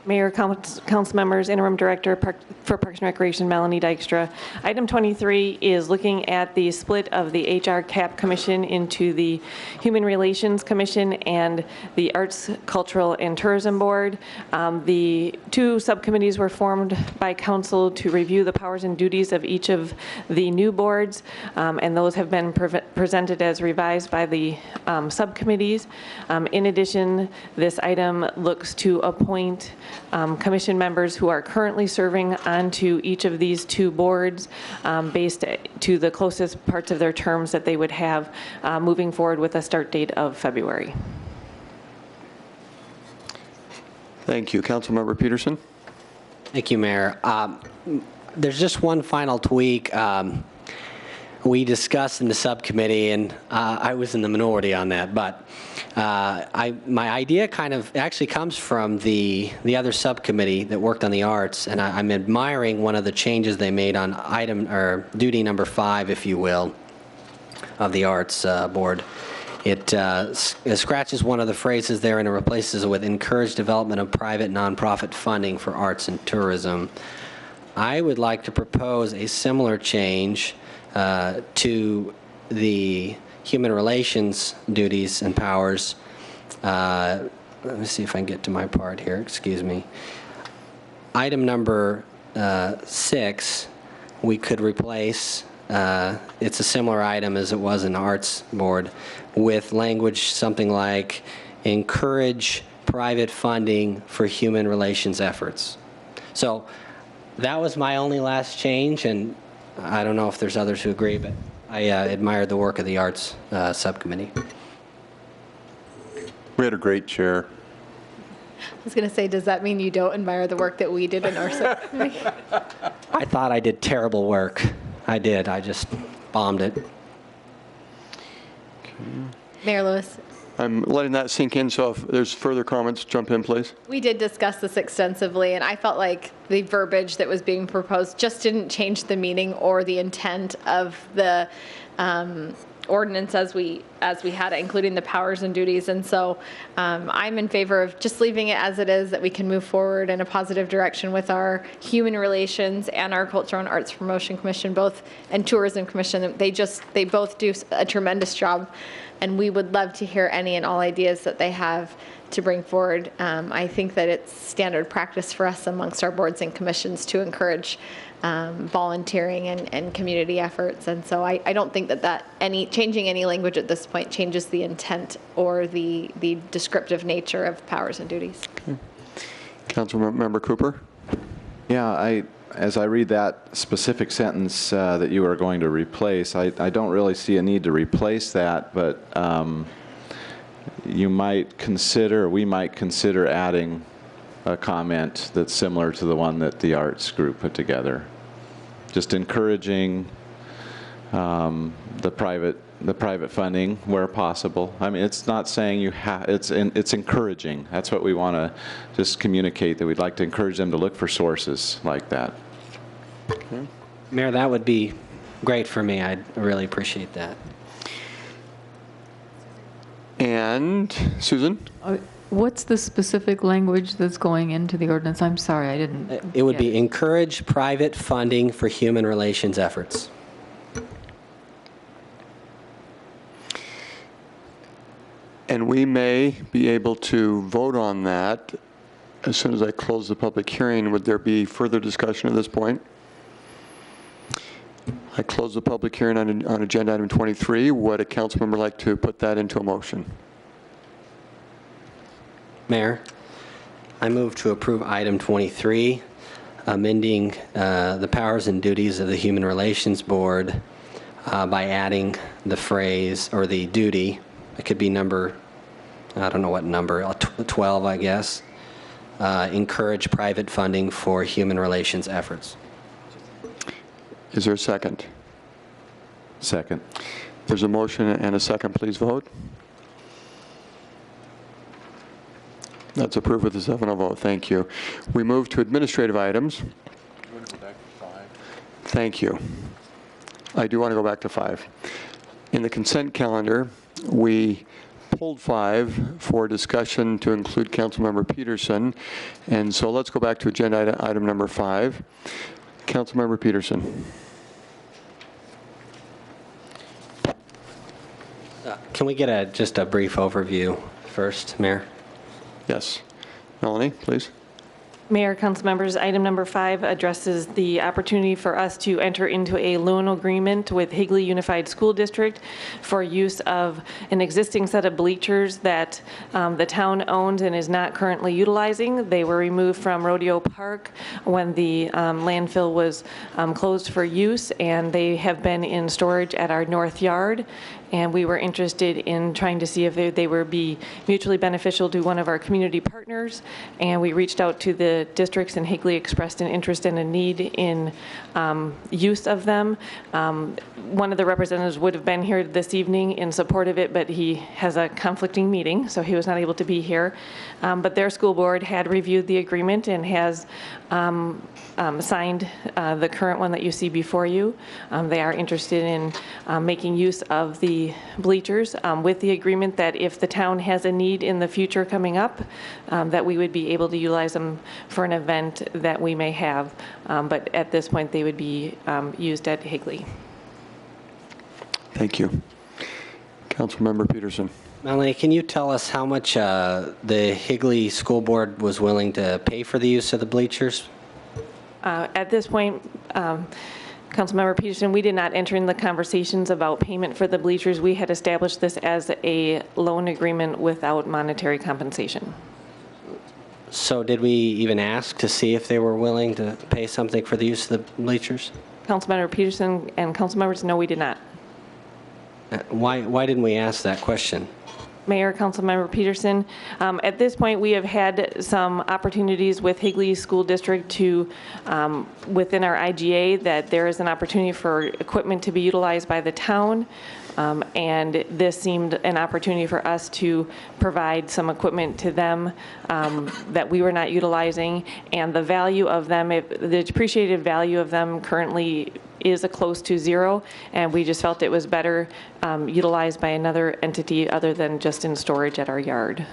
Mayor, council members, Interim Director for Parks and Recreation, Melanie Dykstra. Item 23 is looking at the split of the HR CAP Commission into the Human Relations Commission and the Arts, Cultural, and Tourism Board. The two subcommittees were formed by council to review the powers and duties of each of the new boards, and those have been presented as revised by the subcommittees. In addition, this item looks to appoint commission members who are currently serving onto each of these two boards based to the closest parts of their terms that they would have moving forward with a start date of February. Thank you. Councilmember Peterson. Thank you, Mayor. There's just one final tweak. We discussed in the subcommittee, and I was in the minority on that, but my idea kind of actually comes from the other subcommittee that worked on the arts, and I'm admiring one of the changes they made on duty number 5, if you will, of the arts board. It scratches one of the phrases there and it replaces it with encourage development of private nonprofit funding for arts and tourism. I would like to propose a similar change to the human relations duties and powers. Let me see if I can get to my part here. Excuse me. Item number 6, we could replace it's a similar item as it was in the Arts Board, with language something like encourage private funding for human relations efforts. So that was my only last change, and I don't know if there's others who agree, but I admired the work of the Arts Subcommittee. We had a great chair. I was going to say, does that mean you don't admire the work that we did in our subcommittee? I thought I did terrible work. I did. I just bombed it. Mayor Lewis, I'm letting that sink in, so if there's further comments, jump in, please. we did discuss this extensively, and I felt like the verbiage that was being proposed just didn't change the meaning or the intent of the ordinance as we had it, including the powers and duties. And so I'm in favor of just leaving it as it is, that we can move forward in a positive direction with our Human Relations and our Cultural and Arts Promotion Commission, both, and Tourism Commission. They both do a tremendous job, and we would love to hear any and all ideas that they have to bring forward. I think that it's standard practice for us amongst our boards and commissions to encourage volunteering and community efforts. And so I don't think that changing any language at this point changes the intent or the descriptive nature of powers and duties. Okay. Councilmember Cooper? Yeah, as I read that specific sentence that you are going to replace, I don't really see a need to replace that, but we might consider adding a comment that's similar to the one that the arts group put together. Just encouraging the private funding where possible. I mean, it's not saying you have, it's encouraging. That's what we want to just communicate, that we'd like to encourage them to look for sources like that. Okay. Mayor, that would be great for me. I'd really appreciate that. And Susan? What's the specific language that's going into the ordinance? I'm sorry, I didn't. It would be encourage private funding for human relations efforts. And we may be able to vote on that as soon as I close the public hearing. Would there be further discussion at this point? I close the public hearing on agenda item 23. Would a council member like to put that into a motion? Mayor, I move to approve item 23, amending the powers and duties of the Human Relations Board by adding the phrase, or the duty, it could be number, I don't know what number, 12, I guess, encourage private funding for human relations efforts. Is there a second? Second. There's a motion and a second. Please vote. That's approved with a 7-0 vote. Thank you. We move to administrative items. Thank you. I do want to go back to 5. In the consent calendar, we pulled 5 for discussion to include Councilmember Peterson. And so let's go back to agenda item number 5. Councilmember Peterson. Can we get just a brief overview first, Mayor? Yes. Melanie, please. Mayor, council members, item number 5 addresses the opportunity for us to enter into a loan agreement with Higley Unified School District for use of an existing set of bleachers that the town owns and is not currently utilizing. They were removed from Rodeo Park when the landfill was closed for use, and they have been in storage at our north yard. And we were interested in trying to see if they would be mutually beneficial to one of our community partners. And we reached out to the districts, and Higley expressed an interest and a need in use of them. One of the representatives would have been here this evening in support of it, but he has a conflicting meeting, so he was not able to be here. But their school board had reviewed the agreement and has signed the current one that you see before you. They are interested in making use of the bleachers with the agreement that if the town has a need in the future coming up, that we would be able to utilize them for an event that we may have. But at this point, they would be used at Higley. Thank you. Councilmember Peterson. Melanie, can you tell us how much the Higley School Board was willing to pay for the use of the bleachers? At this point, Councilmember Peterson, we did not enter in the conversations about payment for the bleachers. We had established this as a loan agreement without monetary compensation. So did we even ask to see if they were willing to pay something for the use of the bleachers? Councilmember Peterson and council members, no, we did not. Why didn't we ask that question? Mayor, Councilmember Peterson, at this point, we have had some opportunities with Higley School District to, within our IGA, that there is an opportunity for equipment to be utilized by the town. And this seemed an opportunity for us to provide some equipment to them that we were not utilizing. And the value of them, the depreciated value of them currently is close to zero. And we just felt it was better utilized by another entity other than just in storage at our yard.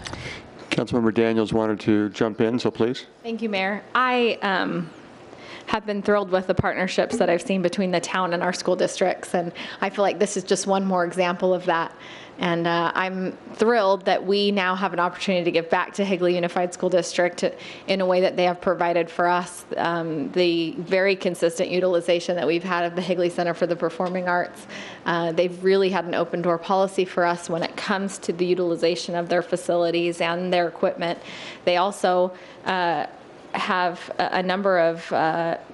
Councilmember Daniels wanted to jump in, so please. Thank you, Mayor. I have been thrilled with the partnerships that I've seen between the town and our school districts, and I feel like this is just one more example of that. And I'm thrilled that we now have an opportunity to give back to Higley Unified School District in a way that they have provided for us. The very consistent utilization that we've had of the Higley Center for the Performing Arts. They've really had an open door policy for us when it comes to the utilization of their facilities and their equipment. They also have a number of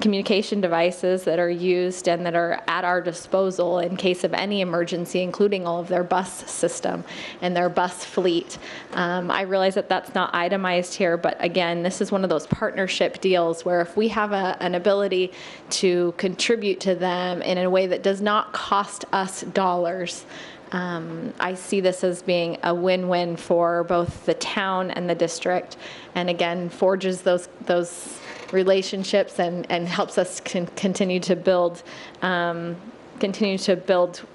communication devices that are used and that are at our disposal in case of any emergency, including all of their bus system and their bus fleet. I realize that that's not itemized here, but again, this is one of those partnership deals where if we have an ability to contribute to them in a way that does not cost us dollars, I see this as being a win-win for both the town and the district, and again forges those relationships and helps us continue to build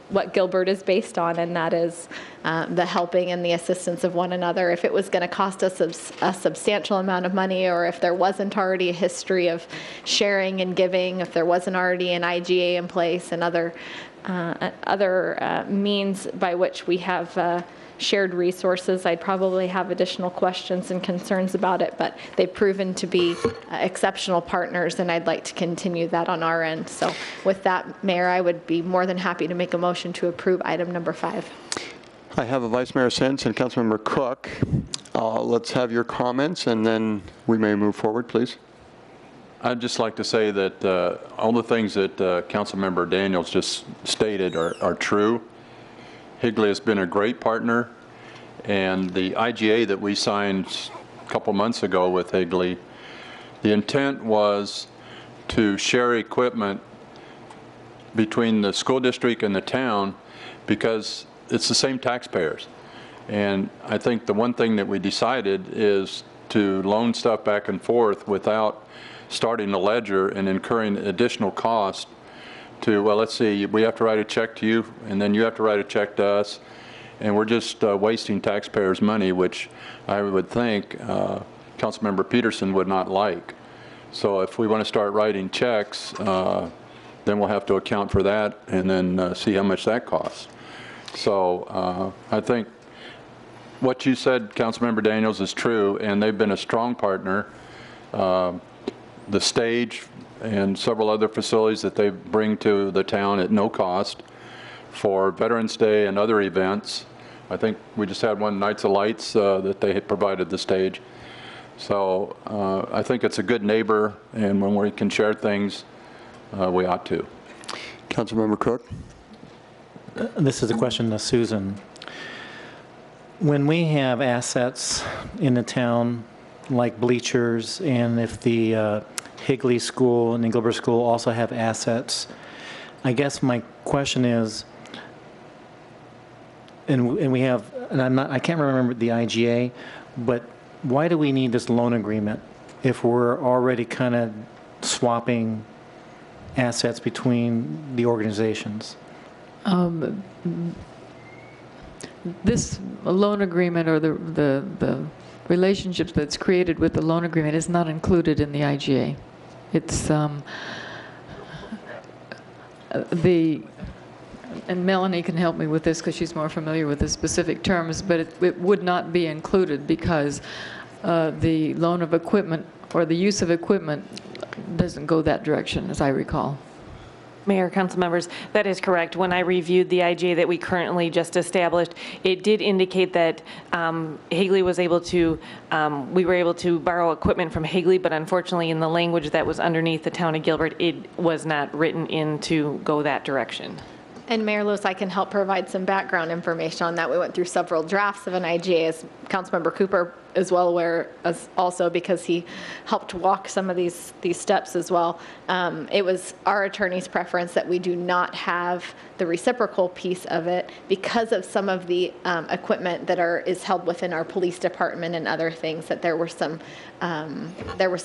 what Gilbert is based on, and that is the helping and the assistance of one another. If it was going to cost us a substantial amount of money, or if there wasn't already a history of sharing and giving, if there wasn't already an IGA in place and other means by which we have shared resources, I'd probably have additional questions and concerns about it, but they've proven to be exceptional partners, and I'd like to continue that on our end. So with that, Mayor, I would be more than happy to make a motion to approve item number 5. I have a Vice Mayor Sins and Councilmember Cook. Let's have your comments, and then we may move forward, please. I'd just like to say that all the things that Councilmember Daniels just stated are true. Higley has been a great partner, and the IGA that we signed a couple months ago with Higley, the intent was to share equipment between the school district and the town because it's the same taxpayers. And I think the one thing that we decided is to loan stuff back and forth without starting a ledger and incurring additional cost to, well, let's see, we have to write a check to you, and then you have to write a check to us, and we're just wasting taxpayers' money, which I would think Councilmember Peterson would not like. So if we want to start writing checks, then we'll have to account for that and then see how much that costs. So I think what you said, Councilmember Daniels, is true, and they've been a strong partner. The stage and several other facilities that they bring to the town at no cost for Veterans Day and other events. I think we just had one, Nights of Lights, that they had provided the stage. So I think it's a good neighbor, and when we can share things, we ought to. Councilmember Cook. This is a question to Susan. When we have assets in the town, like bleachers, and if the Higley School and Gilbert School also have assets, I guess my question is, and we have, and I can't remember the IGA, but why do we need this loan agreement if we're already kind of swapping assets between the organizations? This loan agreement, or the relationships that's created with the loan agreement, is not included in the IGA. It's and Melanie can help me with this because she's more familiar with the specific terms, but it would not be included because the loan of equipment or the use of equipment doesn't go that direction, as I recall. Mayor, council members, that is correct. When I reviewed the IGA that we currently just established, it did indicate that Higley was able to, we were able to borrow equipment from Higley, but unfortunately in the language that was underneath the town of Gilbert, it was not written in to go that direction. And Mayor Lewis, I can help provide some background information on that. We went through several drafts of an IGA, as Councilmember Cooper is well aware, as also because he helped walk some of these steps as well. It was our attorney's preference that we do not have the reciprocal piece of it because of some of the equipment that is held within our police department and other things, that there was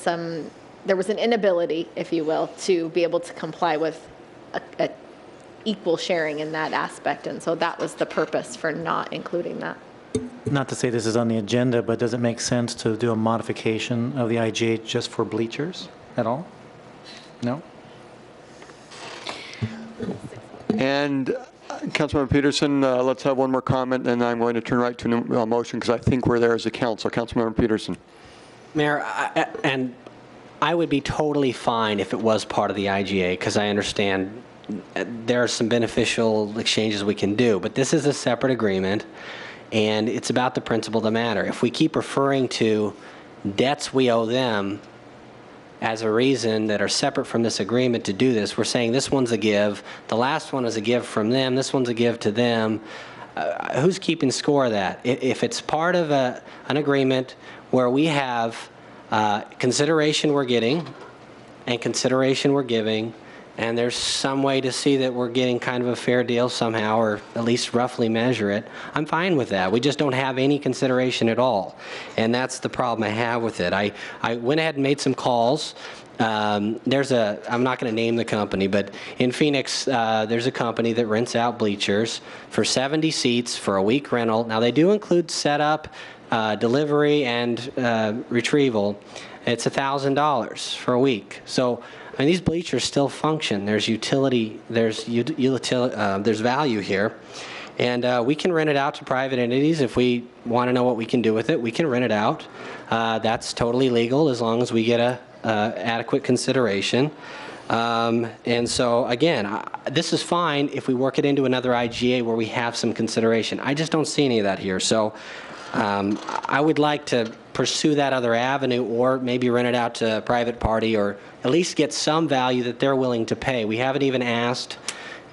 an inability, if you will, to be able to comply with a equal sharing in that aspect, and so that was the purpose for not including that. Not to say this is on the agenda, but does it make sense to do a modification of the IGA just for bleachers at all? No? And Councilmember Peterson, let's have one more comment, and I'm going to turn right to a motion because I think we're there as a council. Councilmember Peterson. Mayor, and I would be totally fine if it was part of the IGA, because I understand there are some beneficial exchanges we can do, but this is a separate agreement, and it's about the principle of the matter. If we keep referring to debts we owe them as a reason that are separate from this agreement to do this, we're saying this one's a give, the last one is a give from them, this one's a give to them. Who's keeping score of that? If it's part of an agreement where we have consideration we're getting and consideration we're giving, and there's some way to see that we're getting kind of a fair deal somehow, or at least roughly measure it, I'm fine with that. We just don't have any consideration at all. And that's the problem I have with it. I went ahead and made some calls. I'm not going to name the company, but in Phoenix, there's a company that rents out bleachers for 70 seats for a week rental. Now, they do include setup, delivery, and retrieval. It's $1,000 for a week. So, I mean, these bleachers still function. There's utility, there's value here. And we can rent it out to private entities. If we want to know what we can do with it, we can rent it out. That's totally legal as long as we get a adequate consideration. And so, again, this is fine if we work it into another IGA where we have some consideration. I just don't see any of that here. So I would like to pursue that other avenue, or maybe rent it out to a private party, or at least get some value that they're willing to pay. We haven't even asked.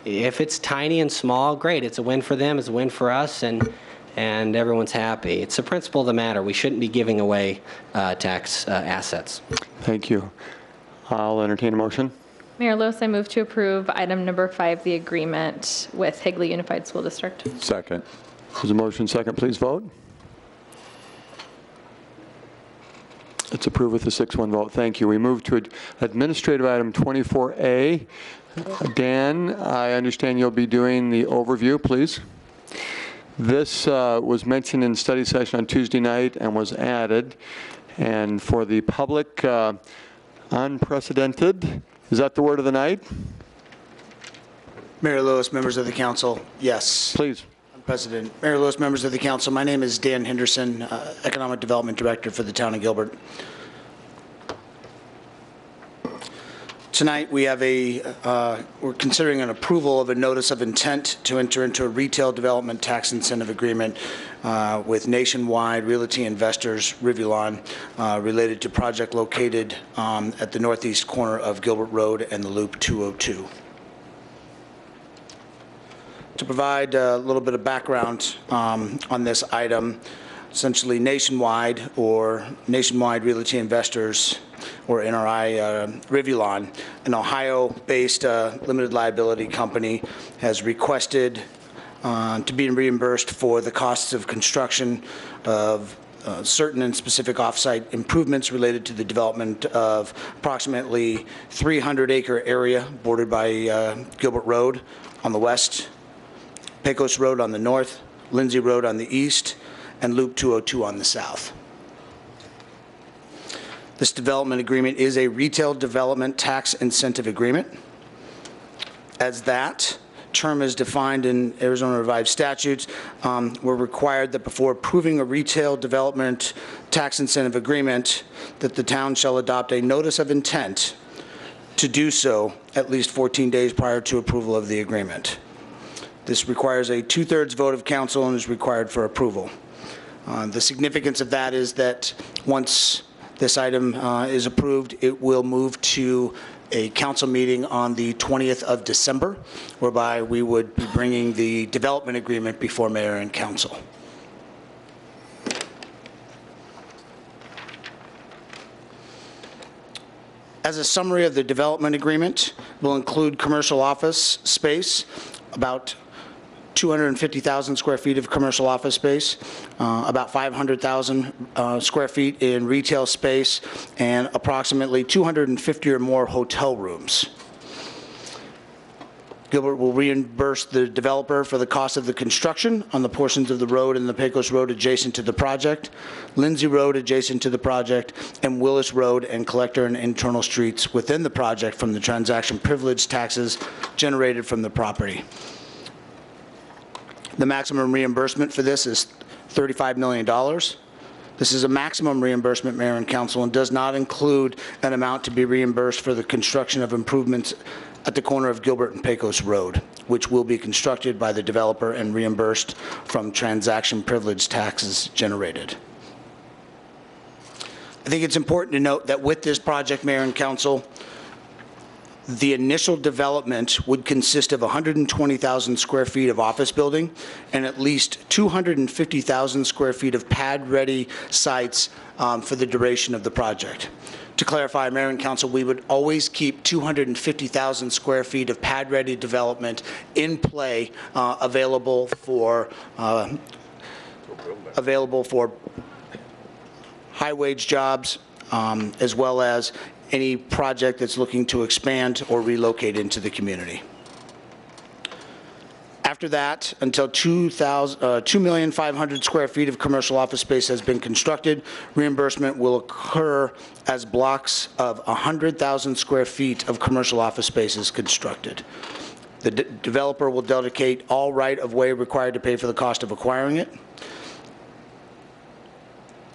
If it's tiny and small, great. It's a win for them, it's a win for us, and everyone's happy. It's the principle of the matter. We shouldn't be giving away tax assets. Thank you. I'll entertain a motion. Mayor Lewis, I move to approve item number 5, the agreement with Higley Unified School District. Second. There's a motion second. Please vote. It's approved with a 6-1 vote. Thank you. We move to administrative item 24A. Dan, I understand you'll be doing the overview, please. This was mentioned in study session on Tuesday night and was added. And for the public, unprecedented, is that the word of the night? Mayor Lewis, members of the council, yes. Please. President. Mayor Lewis, members of the council, my name is Dan Henderson, Economic Development Director for the town of Gilbert. Tonight we have we're considering an approval of a notice of intent to enter into a retail development tax incentive agreement with Nationwide Realty Investors, Rivulon, related to project located at the northeast corner of Gilbert Road and the Loop 202. To provide a little bit of background on this item, essentially Nationwide, or Nationwide Realty Investors, or NRI, Rivulon, an Ohio-based limited liability company, has requested to be reimbursed for the costs of construction of certain and specific off-site improvements related to the development of approximately 300-acre area bordered by Gilbert Road on the west, Pecos Road on the north, Lindsay Road on the east, and Loop 202 on the south. This development agreement is a retail development tax incentive agreement. As that term is defined in Arizona Revised Statutes, we're required that before approving a retail development tax incentive agreement, that the town shall adopt a notice of intent to do so at least 14 days prior to approval of the agreement. This requires a 2/3 vote of council and is required for approval. The significance of that is that once this item is approved, it will move to a council meeting on the 20th of December, whereby we would be bringing the development agreement before mayor and council. As a summary of the development agreement, will include commercial office space, about 250,000 square feet of commercial office space, about 500,000 square feet in retail space, and approximately 250 or more hotel rooms. Gilbert will reimburse the developer for the cost of the construction on the portions of the road and the Pecos Road adjacent to the project, Lindsay Road adjacent to the project, and Willis Road and collector and internal streets within the project from the transaction privilege taxes generated from the property. The maximum reimbursement for this is $35 million. This is a maximum reimbursement, Mayor and Council, and does not include an amount to be reimbursed for the construction of improvements at the corner of Gilbert and Pecos Road, which will be constructed by the developer and reimbursed from transaction privilege taxes generated. I think it's important to note that with this project, Mayor and Council, the initial development would consist of 120,000 square feet of office building and at least 250,000 square feet of pad-ready sites for the duration of the project. To clarify, Mayor and Council, we would always keep 250,000 square feet of pad-ready development in play, available for high-wage jobs, as well as any project that's looking to expand or relocate into the community. After that, until 2,500,000 square feet of commercial office space has been constructed, reimbursement will occur as blocks of 100,000 square feet of commercial office space is constructed. The developer will dedicate all right-of-way required to pay for the cost of acquiring it.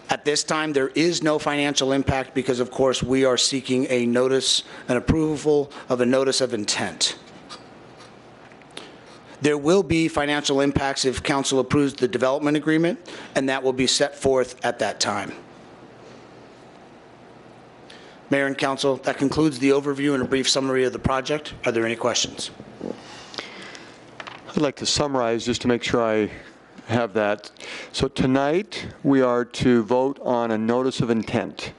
At this time, there is no financial impact because, of course, we are seeking a notice, an approval of a notice of intent. There will be financial impacts if council approves the development agreement, and that will be set forth at that time. Mayor and Council, that concludes the overview and a brief summary of the project. Are there any questions? I'd like to summarize just to make sure I have that. So tonight, we are to vote on a notice of intent.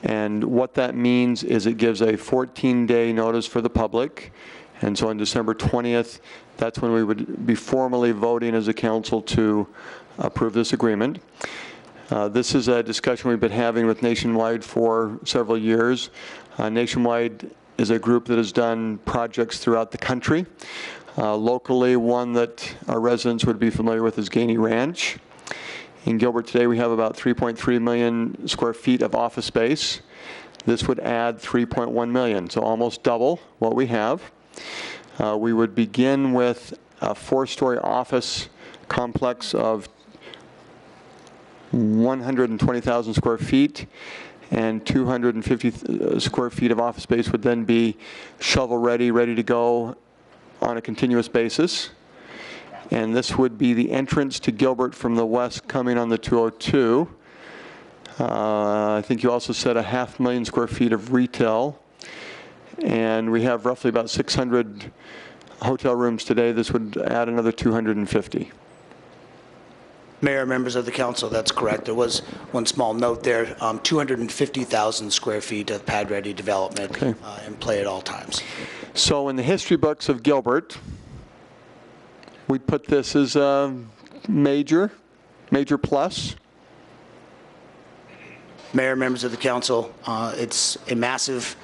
And what that means is it gives a 14-day notice for the public. And so on December 20th, that's when we would be formally voting as a council to approve this agreement. This is a discussion we've been having with Nationwide for several years. Nationwide is a group that has done projects throughout the country. Locally, one that our residents would be familiar with is Gainey Ranch. In Gilbert today, we have about 3.3 million square feet of office space. This would add 3.1 million, so almost double what we have. We would begin with a 4-story office complex of 120,000 square feet, and 250 square feet of office space would then be shovel-ready, ready to go on a continuous basis. And this would be the entrance to Gilbert from the west coming on the 202. I think you also said 500,000 square feet of retail. And we have roughly about 600 hotel rooms today. This would add another 250. Mayor, members of the council, that's correct. There was one small note there, 250,000 square feet of pad-ready development in play at all times. So in the history books of Gilbert, we put this as a major plus. Mayor, members of the council, it's a massive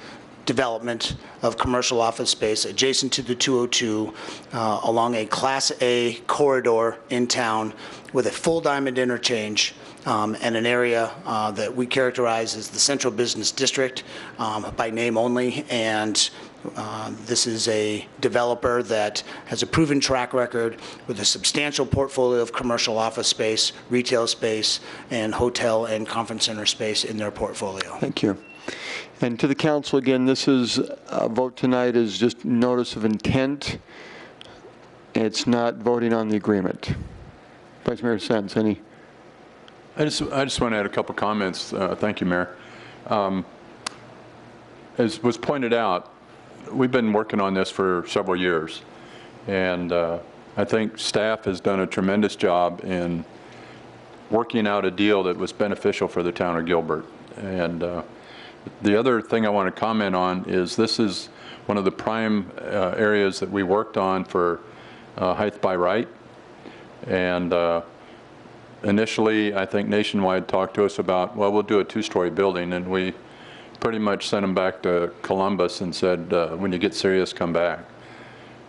development of commercial office space adjacent to the 202 along a Class A corridor in town with a full diamond interchange and an area that we characterize as the Central Business District by name only. And this is a developer that has a proven track record with a substantial portfolio of commercial office space, retail space, and hotel and conference center space in their portfolio. Thank you. And to the council, again, this is, a vote tonight is just notice of intent. It's not voting on the agreement. Vice Mayor Sens, any? I just want to add a couple comments. Thank you, Mayor. As was pointed out, we've been working on this for several years, and I think staff has done a tremendous job in working out a deal that was beneficial for the town of Gilbert. And the other thing I want to comment on is this is one of the prime areas that we worked on for Height by Right. And initially, I think Nationwide talked to us about, well, we'll do a two-story building, and we pretty much sent them back to Columbus and said, when you get serious, come back.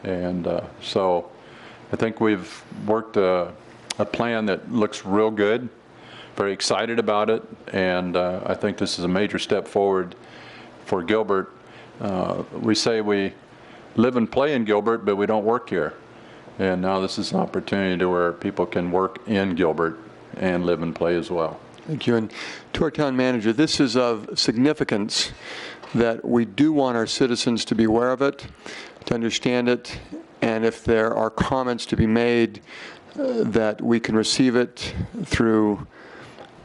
And so I think we've worked a plan that looks real good, very excited about it, and I think this is a major step forward for Gilbert. We say we live and play in Gilbert, but we don't work here. And now this is an opportunity to where people can work in Gilbert and live and play as well. Thank you. And to our town manager, this is of significance that we do want our citizens to be aware of it, to understand it, and if there are comments to be made, that we can receive it through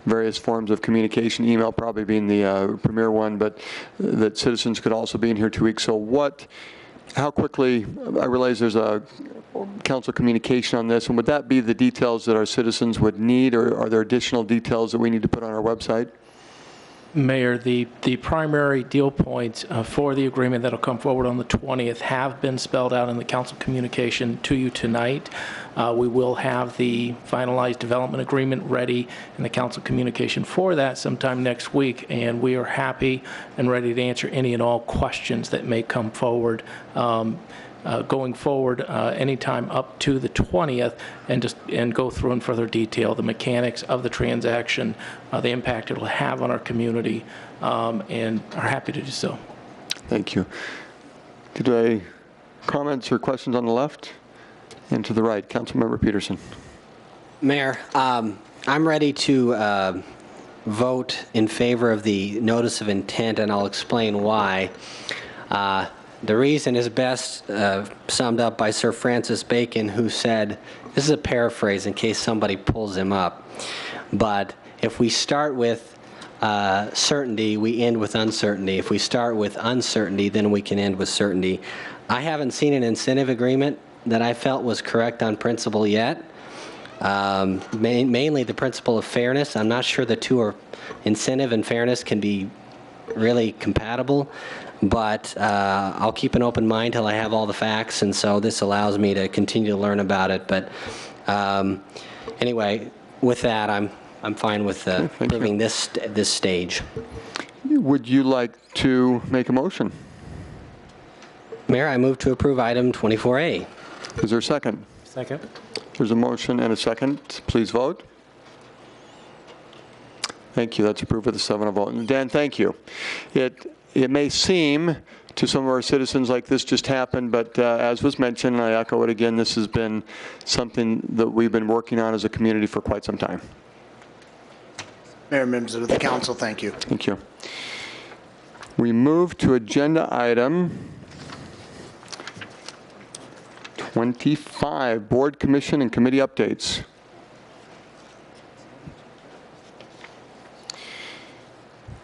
various forms of communication, email probably being the premier one, but that citizens could also be in here 2 weeks. So how quickly, I realize there's a council communication on this, and would that be the details that our citizens would need, or are there additional details that we need to put on our website? Mayor, the primary deal points for the agreement that will come forward on the 20th have been spelled out in the council communication to you tonight. We will have the finalized development agreement ready in the council communication for that sometime next week, and we are happy and ready to answer any and all questions that may come forward. Going forward anytime up to the 20th, and go through in further detail the mechanics of the transaction, the impact it will have on our community, and are happy to do so. Thank you. Comments or questions on the left? And to the right, Councilmember Peterson. Mayor, I'm ready to vote in favor of the notice of intent, and I'll explain why. The reason is best summed up by Sir Francis Bacon, who said, this is a paraphrase in case somebody pulls him up, but if we start with certainty, we end with uncertainty. If we start with uncertainty, then we can end with certainty. I haven't seen an incentive agreement that I felt was correct on principle yet. Mainly the principle of fairness. I'm not sure the two are, incentive and fairness can be really compatible, but I'll keep an open mind till I have all the facts, and so this allows me to continue to learn about it. But anyway, with that, I'm fine with approving this stage. Would you like to make a motion? Mayor, I move to approve item 24A. Is there a second? Second. There's a motion and a second. Please vote. Thank you. That's approved with a 7-0 vote. And Dan, thank you. It may seem to some of our citizens like this just happened, but as was mentioned, and I echo it again, this has been something that we've been working on as a community for quite some time. Mayor, members of the council, thank you. Thank you. We move to agenda item 25, Board, Commission, and Committee updates.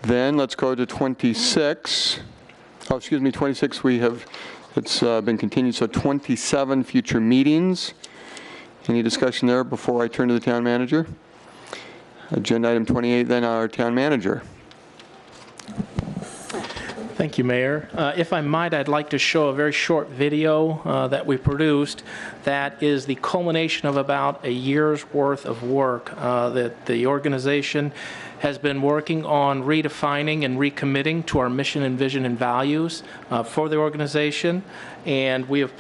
Then let's go to 26. Oh, excuse me, 26 it's been continued, so 27 future meetings. Any discussion there before I turn to the town manager? Agenda item 28, then our town manager. Thank you, Mayor. If I might, I'd like to show a very short video that we produced that is the culmination of about a year's worth of work that the organization has been working on redefining and recommitting to our mission and vision and values for the organization. And we have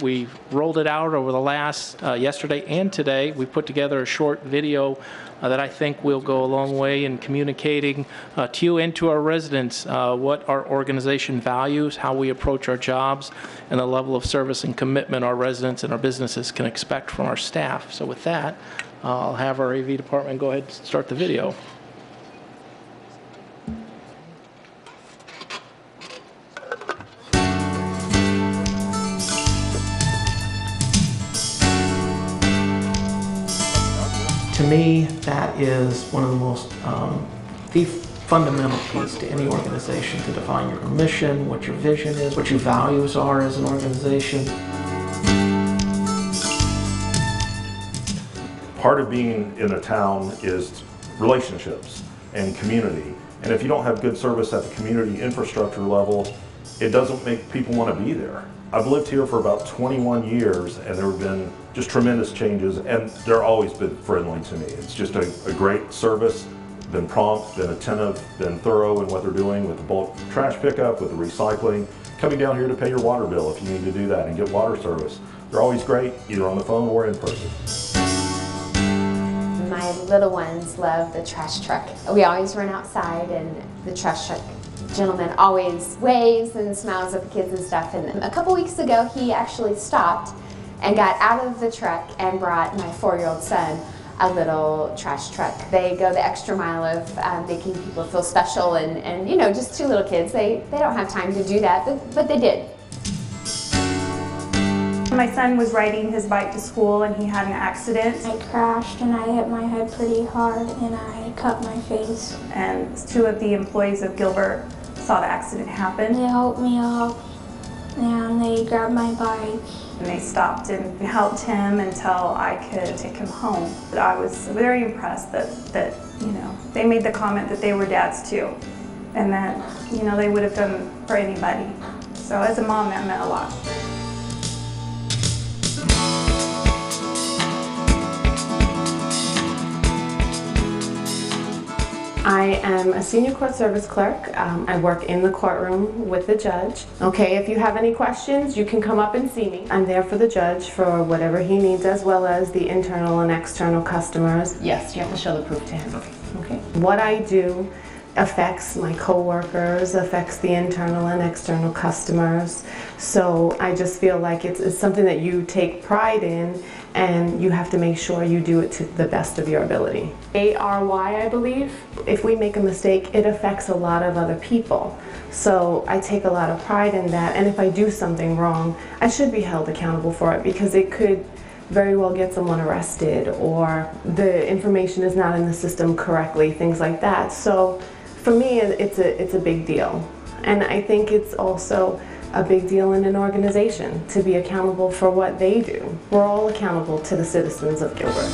we rolled it out over the last, yesterday and today. We put together a short video that I think will go a long way in communicating to you and to our residents what our organization values, how we approach our jobs, and the level of service and commitment our residents and our businesses can expect from our staff. So with that, I'll have our AV department go ahead and start the video. To me, that is one of the most, the fundamental piece to any organization, to define your mission, what your vision is, what your values are as an organization. Part of being in a town is relationships and community. And if you don't have good service at the community infrastructure level, it doesn't make people want to be there. I've lived here for about 21 years and there have been just tremendous changes, and they're always been friendly to me. It's just a great service, been prompt, been attentive, been thorough in what they're doing with the bulk trash pickup, with the recycling, coming down here to pay your water bill if you need to do that and get water service. They're always great, either on the phone or in person. My little ones love the trash truck. We always run outside and the trash truck gentleman always waves and smiles at the kids and stuff. And a couple weeks ago, he actually stopped and got out of the truck and brought my 4-year-old son a little trash truck. They go the extra mile of making people feel special, and you know, just 2 little kids, they don't have time to do that, but they did. My son was riding his bike to school and he had an accident. I crashed and I hit my head pretty hard and I cut my face. And 2 of the employees of Gilbert saw the accident happen. They helped me up and they grabbed my bike. And they stopped and helped him until I could take him home. But I was very impressed that you know, they made the comment that they were dads too, and that, you know, they would have done for anybody. So as a mom, that meant a lot. I am a senior court service clerk. I work in the courtroom with the judge. Okay, if you have any questions, you can come up and see me. I'm there for the judge for whatever he needs, as well as the internal and external customers. Yes, you have to show the proof to him. Okay. What I do affects my coworkers, affects the internal and external customers. So I just feel like it's something that you take pride in, and you have to make sure you do it to the best of your ability. ARY, I believe. If we make a mistake, it affects a lot of other people. So I take a lot of pride in that, and if I do something wrong, I should be held accountable for it, because it could very well get someone arrested, or the information is not in the system correctly, things like that. So for me, it's a big deal. And I think it's also a big deal in an organization to be accountable for what they do. We're all accountable to the citizens of Gilbert.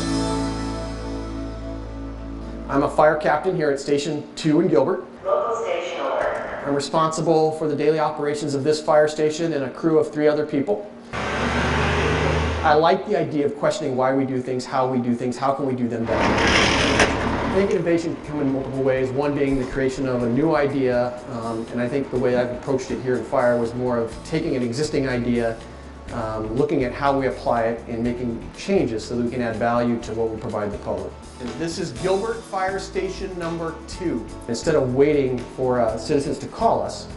I'm a fire captain here at Station 2 in Gilbert. Local station alert. I'm responsible for the daily operations of this fire station and a crew of 3 other people. I like the idea of questioning why we do things, how we do things, how can we do them better. I think innovation can come in multiple ways, one being the creation of a new idea, and I think the way I've approached it here in fire was more of taking an existing idea, looking at how we apply it, and making changes so that we can add value to what we provide the public. And this is Gilbert Fire Station number 2. Instead of waiting for citizens to call us,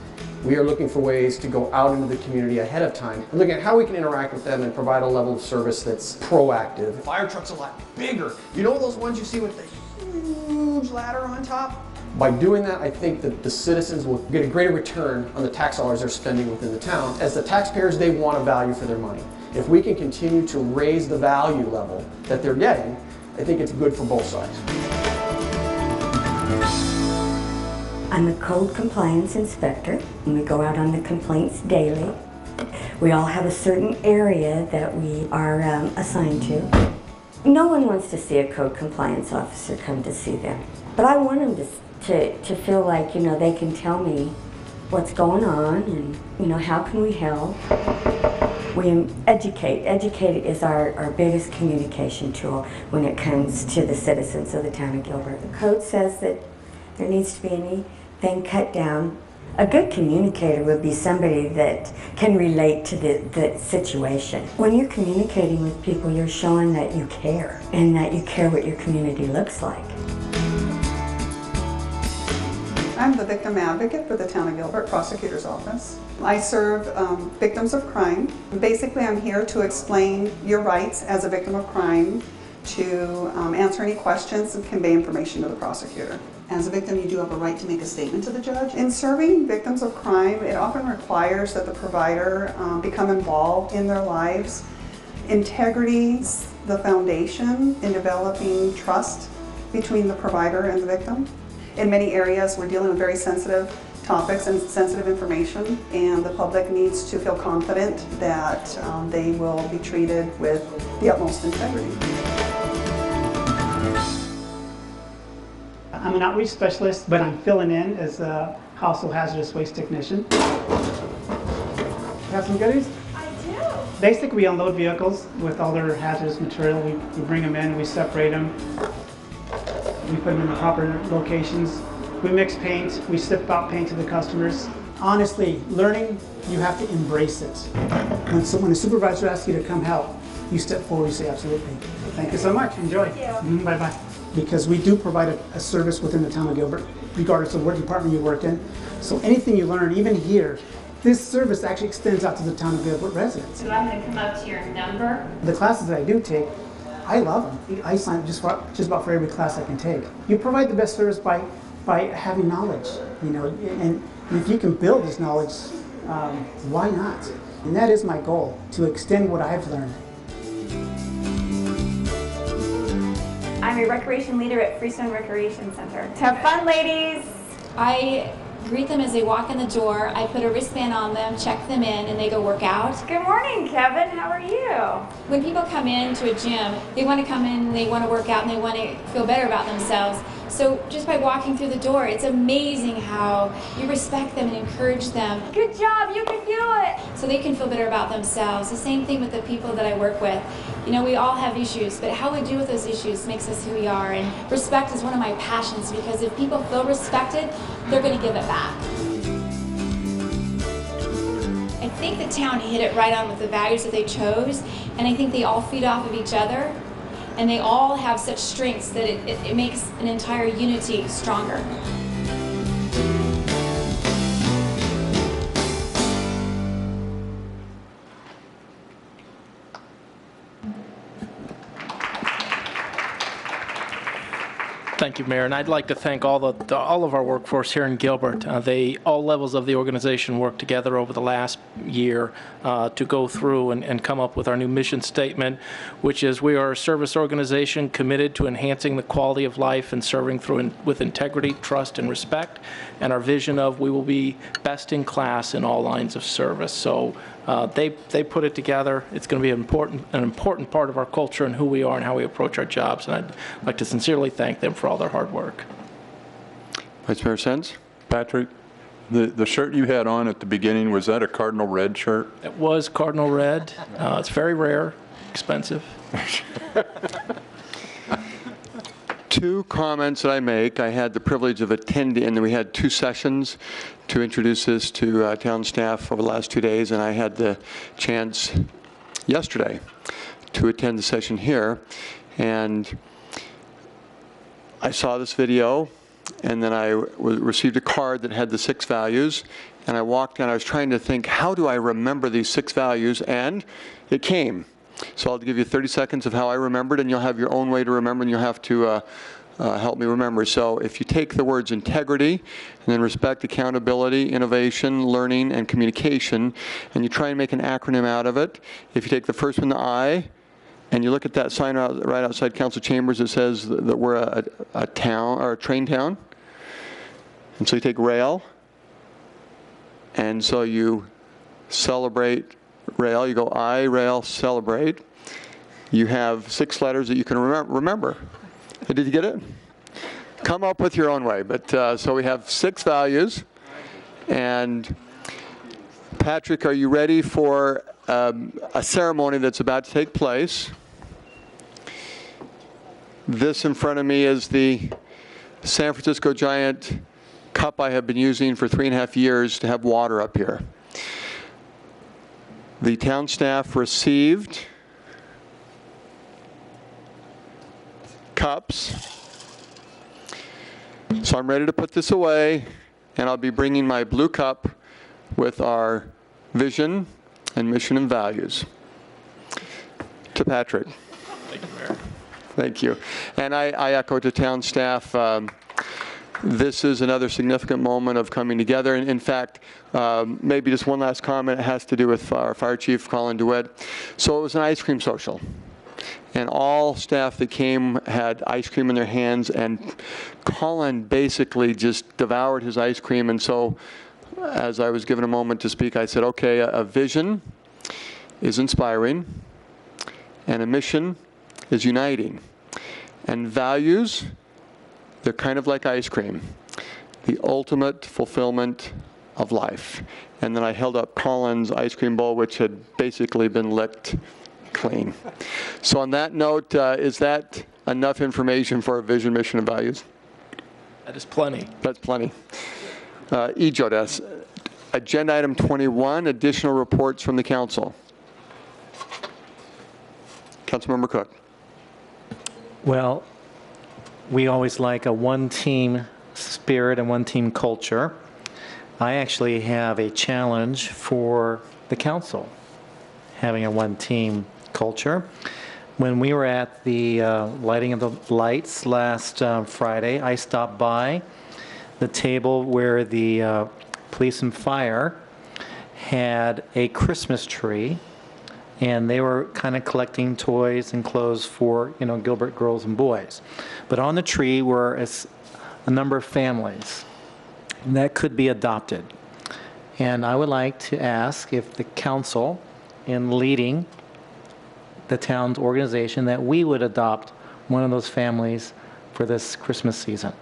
we are looking for ways to go out into the community ahead of time and looking at how we can interact with them and provide a level of service that's proactive. The fire truck's a lot bigger. You know those ones you see with the huge ladder on top? By doing that, I think that the citizens will get a greater return on the tax dollars they're spending within the town. As the taxpayers, they want a value for their money. If we can continue to raise the value level that they're getting, I think it's good for both sides. I'm a code compliance inspector, and we go out on the complaints daily. We all have a certain area that we are assigned to. No one wants to see a code compliance officer come to see them, but I want them to feel like, you know, they can tell me what's going on and, you know, how can we help. We educate. Educate is our biggest communication tool when it comes to the citizens of the town of Gilbert. The code says that there needs to be anything cut down. A good communicator would be somebody that can relate to the situation. When you're communicating with people, you're showing that you care and that you care what your community looks like. I'm the victim advocate for the Town of Gilbert Prosecutor's Office. I serve victims of crime. Basically, I'm here to explain your rights as a victim of crime, to answer any questions and convey information to the prosecutor. As a victim, you do have a right to make a statement to the judge. In serving victims of crime, it often requires that the provider become involved in their lives Integrity is the foundation in developing trust between the provider and the victim. In many areas, we're dealing with very sensitive topics and sensitive information, and the public needs to feel confident that they will be treated with the utmost integrity. I'm an outreach specialist, but I'm filling in as a household hazardous waste technician. Have some goodies? I do. Basically, we unload vehicles with all their hazardous material. We bring them in, we separate them. We put them in the proper locations. We mix paint, we ship out paint to the customers. Honestly, learning, you have to embrace it. When a supervisor asks you to come help, you step forward, you say, absolutely. Thank you so much, enjoy. Thank you. Bye-bye. Because we do provide a service within the town of Gilbert, regardless of what department you work in. So anything you learn, even here, this service actually extends out to the town of Gilbert residents. So I'm going to come up to your number. The classes that I do take, I love them. I sign up just about for every class I can take. You provide the best service by having knowledge, you know, and if you can build this knowledge, why not? And that is my goal, to extend what I've learned. I'm a recreation leader at Freestone Recreation Center. Have fun, ladies! I greet them as they walk in the door. I put a wristband on them, check them in, and they go work out. Good morning, Kevin. How are you? When people come into a gym, they want to come in, they want to work out, and they want to feel better about themselves. So just by walking through the door, it's amazing how you respect them and encourage them. Good job, you can do it! So they can feel better about themselves. The same thing with the people that I work with. You know, we all have issues, but how we deal with those issues makes us who we are. And respect is one of my passions, because if people feel respected, they're going to give it back. I think the town hit it right on with the values that they chose, and I think they all feed off of each other. And they all have such strengths that it makes an entire unity stronger. Thank you, Mayor. And I'd like to thank all of our workforce here in Gilbert. All levels of the organization worked together over the last year to go through and come up with our new mission statement, which is we are a service organization committed to enhancing the quality of life and serving with integrity, trust, and respect. And our vision of we will be best in class in all lines of service. So they put it together. It's going to be an important part of our culture and who we are and how we approach our jobs. And I'd like to sincerely thank them for all their hard work. Vice Mayor Sens? Patrick, the shirt you had on at the beginning, was that a cardinal red shirt? It was cardinal red. It's very rare, expensive. Two comments that I make. I had the privilege of attending, and we had 2 sessions to introduce this to town staff over the last 2 days, and I had the chance yesterday to attend the session here. And I saw this video, and then I received a card that had the 6 values, and I walked in, I was trying to think, how do I remember these 6 values? And it came. So I'll give you 30 seconds of how I remembered, and you'll have your own way to remember, and you'll have to help me remember. So if you take the words integrity, and then respect, accountability, innovation, learning, and communication, and you try and make an acronym out of it. If you take the first one, the I, and you look at that sign right outside council chambers that says that we're a town, or a train town. And so you take rail, and so you celebrate rail. You go I, rail, celebrate. You have 6 letters that you can remember. Did you get it? Come up with your own way. But so we have 6 values. And Patrick, are you ready for a ceremony that's about to take place? This in front of me is the San Francisco Giant cup I have been using for 3.5 years to have water up here. The town staff received cups. So I'm ready to put this away, and I'll be bringing my blue cup with our vision and mission and values to Patrick. Thank you, Mayor. Thank you. And I echo to town staff, this is another significant moment of coming together. And in fact, maybe just one last comment. It has to do with our Fire Chief, Colin DeWitt. So it was an ice cream social. And all staff that came had ice cream in their hands, and Colin basically just devoured his ice cream. And so as I was given a moment to speak, I said, okay, a vision is inspiring, and a mission is uniting. And values, they're kind of like ice cream, the ultimate fulfillment of life. And then I held up Colin's ice cream bowl, which had basically been licked clean. So on that note, is that enough information for a vision, mission, and values? That is plenty. That's plenty. EJODAS, agenda item 21, additional reports from the council. Councilmember Cook. Well, we always like a one-team spirit and one-team culture. I actually have a challenge for the council, having a one-team culture. When we were at the lighting of the lights last Friday, I stopped by the table where the police and fire had a Christmas tree, and they were kind of collecting toys and clothes for, you know, Gilbert girls and boys. But on the tree were a number of families that could be adopted. And I would like to ask if the council, in leading the town's organization, that we would adopt one of those families for this Christmas season.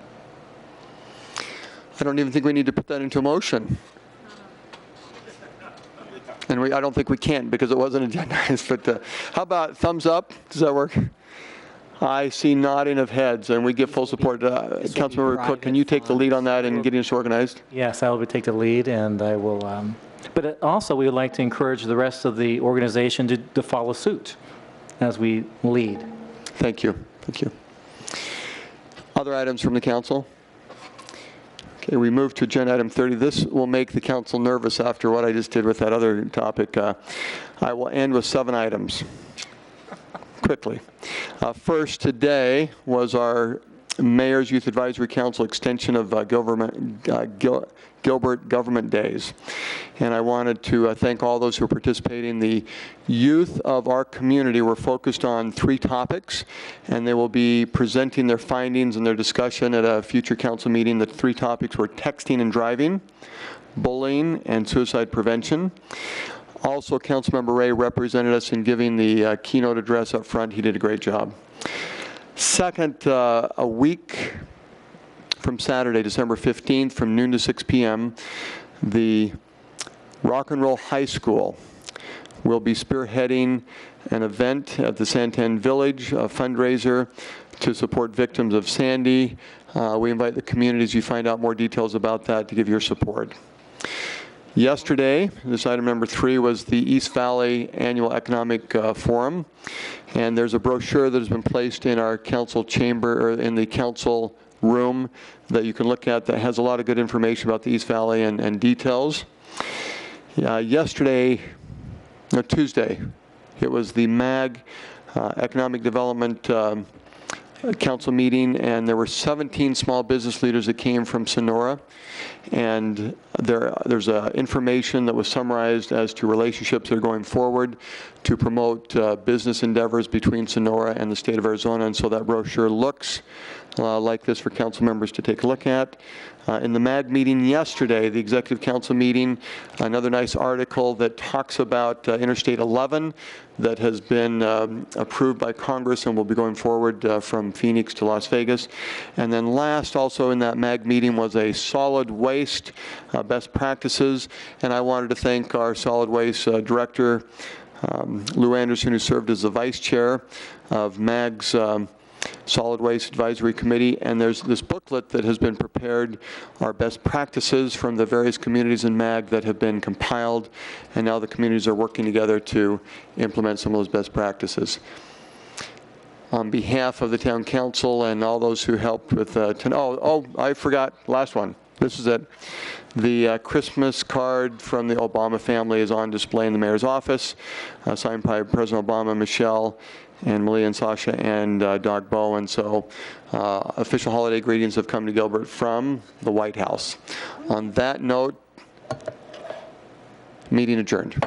I don't even think we need to put that into a motion. And I don't think we can, because it wasn't agendized. But how about thumbs up? Does that work? I see nodding of heads, and we give full support. Councilmember Cook, can you take the lead on that and getting us organized? Yes, I will take the lead, and I will. But also, we would like to encourage the rest of the organization to follow suit as we lead. Thank you. Thank you. Other items from the council? Okay, we move to agenda item 30. This will make the council nervous after what I just did with that other topic. I will end with 7 items. Quickly. First today was our Mayor's Youth Advisory Council extension of Gilbert Government Days. And I wanted to thank all those who are participating. The youth of our community were focused on 3 topics, and they will be presenting their findings and their discussion at a future council meeting. The 3 topics were texting and driving, bullying, and suicide prevention. Also, Councilmember Ray represented us in giving the keynote address up front. He did a great job. Second, a week from Saturday, December 15th, from noon to 6 p.m., the Rock and Roll High School will be spearheading an event at the Santan Village, a fundraiser to support victims of Sandy. We invite the community, as you find out more details about that, to give your support. Yesterday, this item number 3 was the East Valley Annual Economic Forum, and there's a brochure that has been placed in our council chamber, or in the council room, that you can look at that has a lot of good information about the East Valley and details. Tuesday, it was the MAG Economic Development council meeting, and there were 17 small business leaders that came from Sonora, and there's information that was summarized as to relationships that are going forward to promote business endeavors between Sonora and the state of Arizona. And so that brochure looks like this for council members to take a look at. In the MAG meeting yesterday, the Executive Council meeting, another nice article that talks about Interstate 11 that has been approved by Congress and will be going forward from Phoenix to Las Vegas. And then last, also in that MAG meeting, was a solid waste best practices. And I wanted to thank our solid waste director, Lou Anderson, who served as the vice chair of MAG's Solid Waste Advisory Committee, and there's this booklet that has been prepared, our best practices from the various communities in MAG that have been compiled, and now the communities are working together to implement some of those best practices. On behalf of the town council and all those who helped with, I forgot, last one. This is it. The Christmas card from the Obama family is on display in the mayor's office, signed by President Obama, Michelle, and Malia and Sasha and Doug Bowen. So official holiday greetings have come to Gilbert from the White House. On that note, meeting adjourned.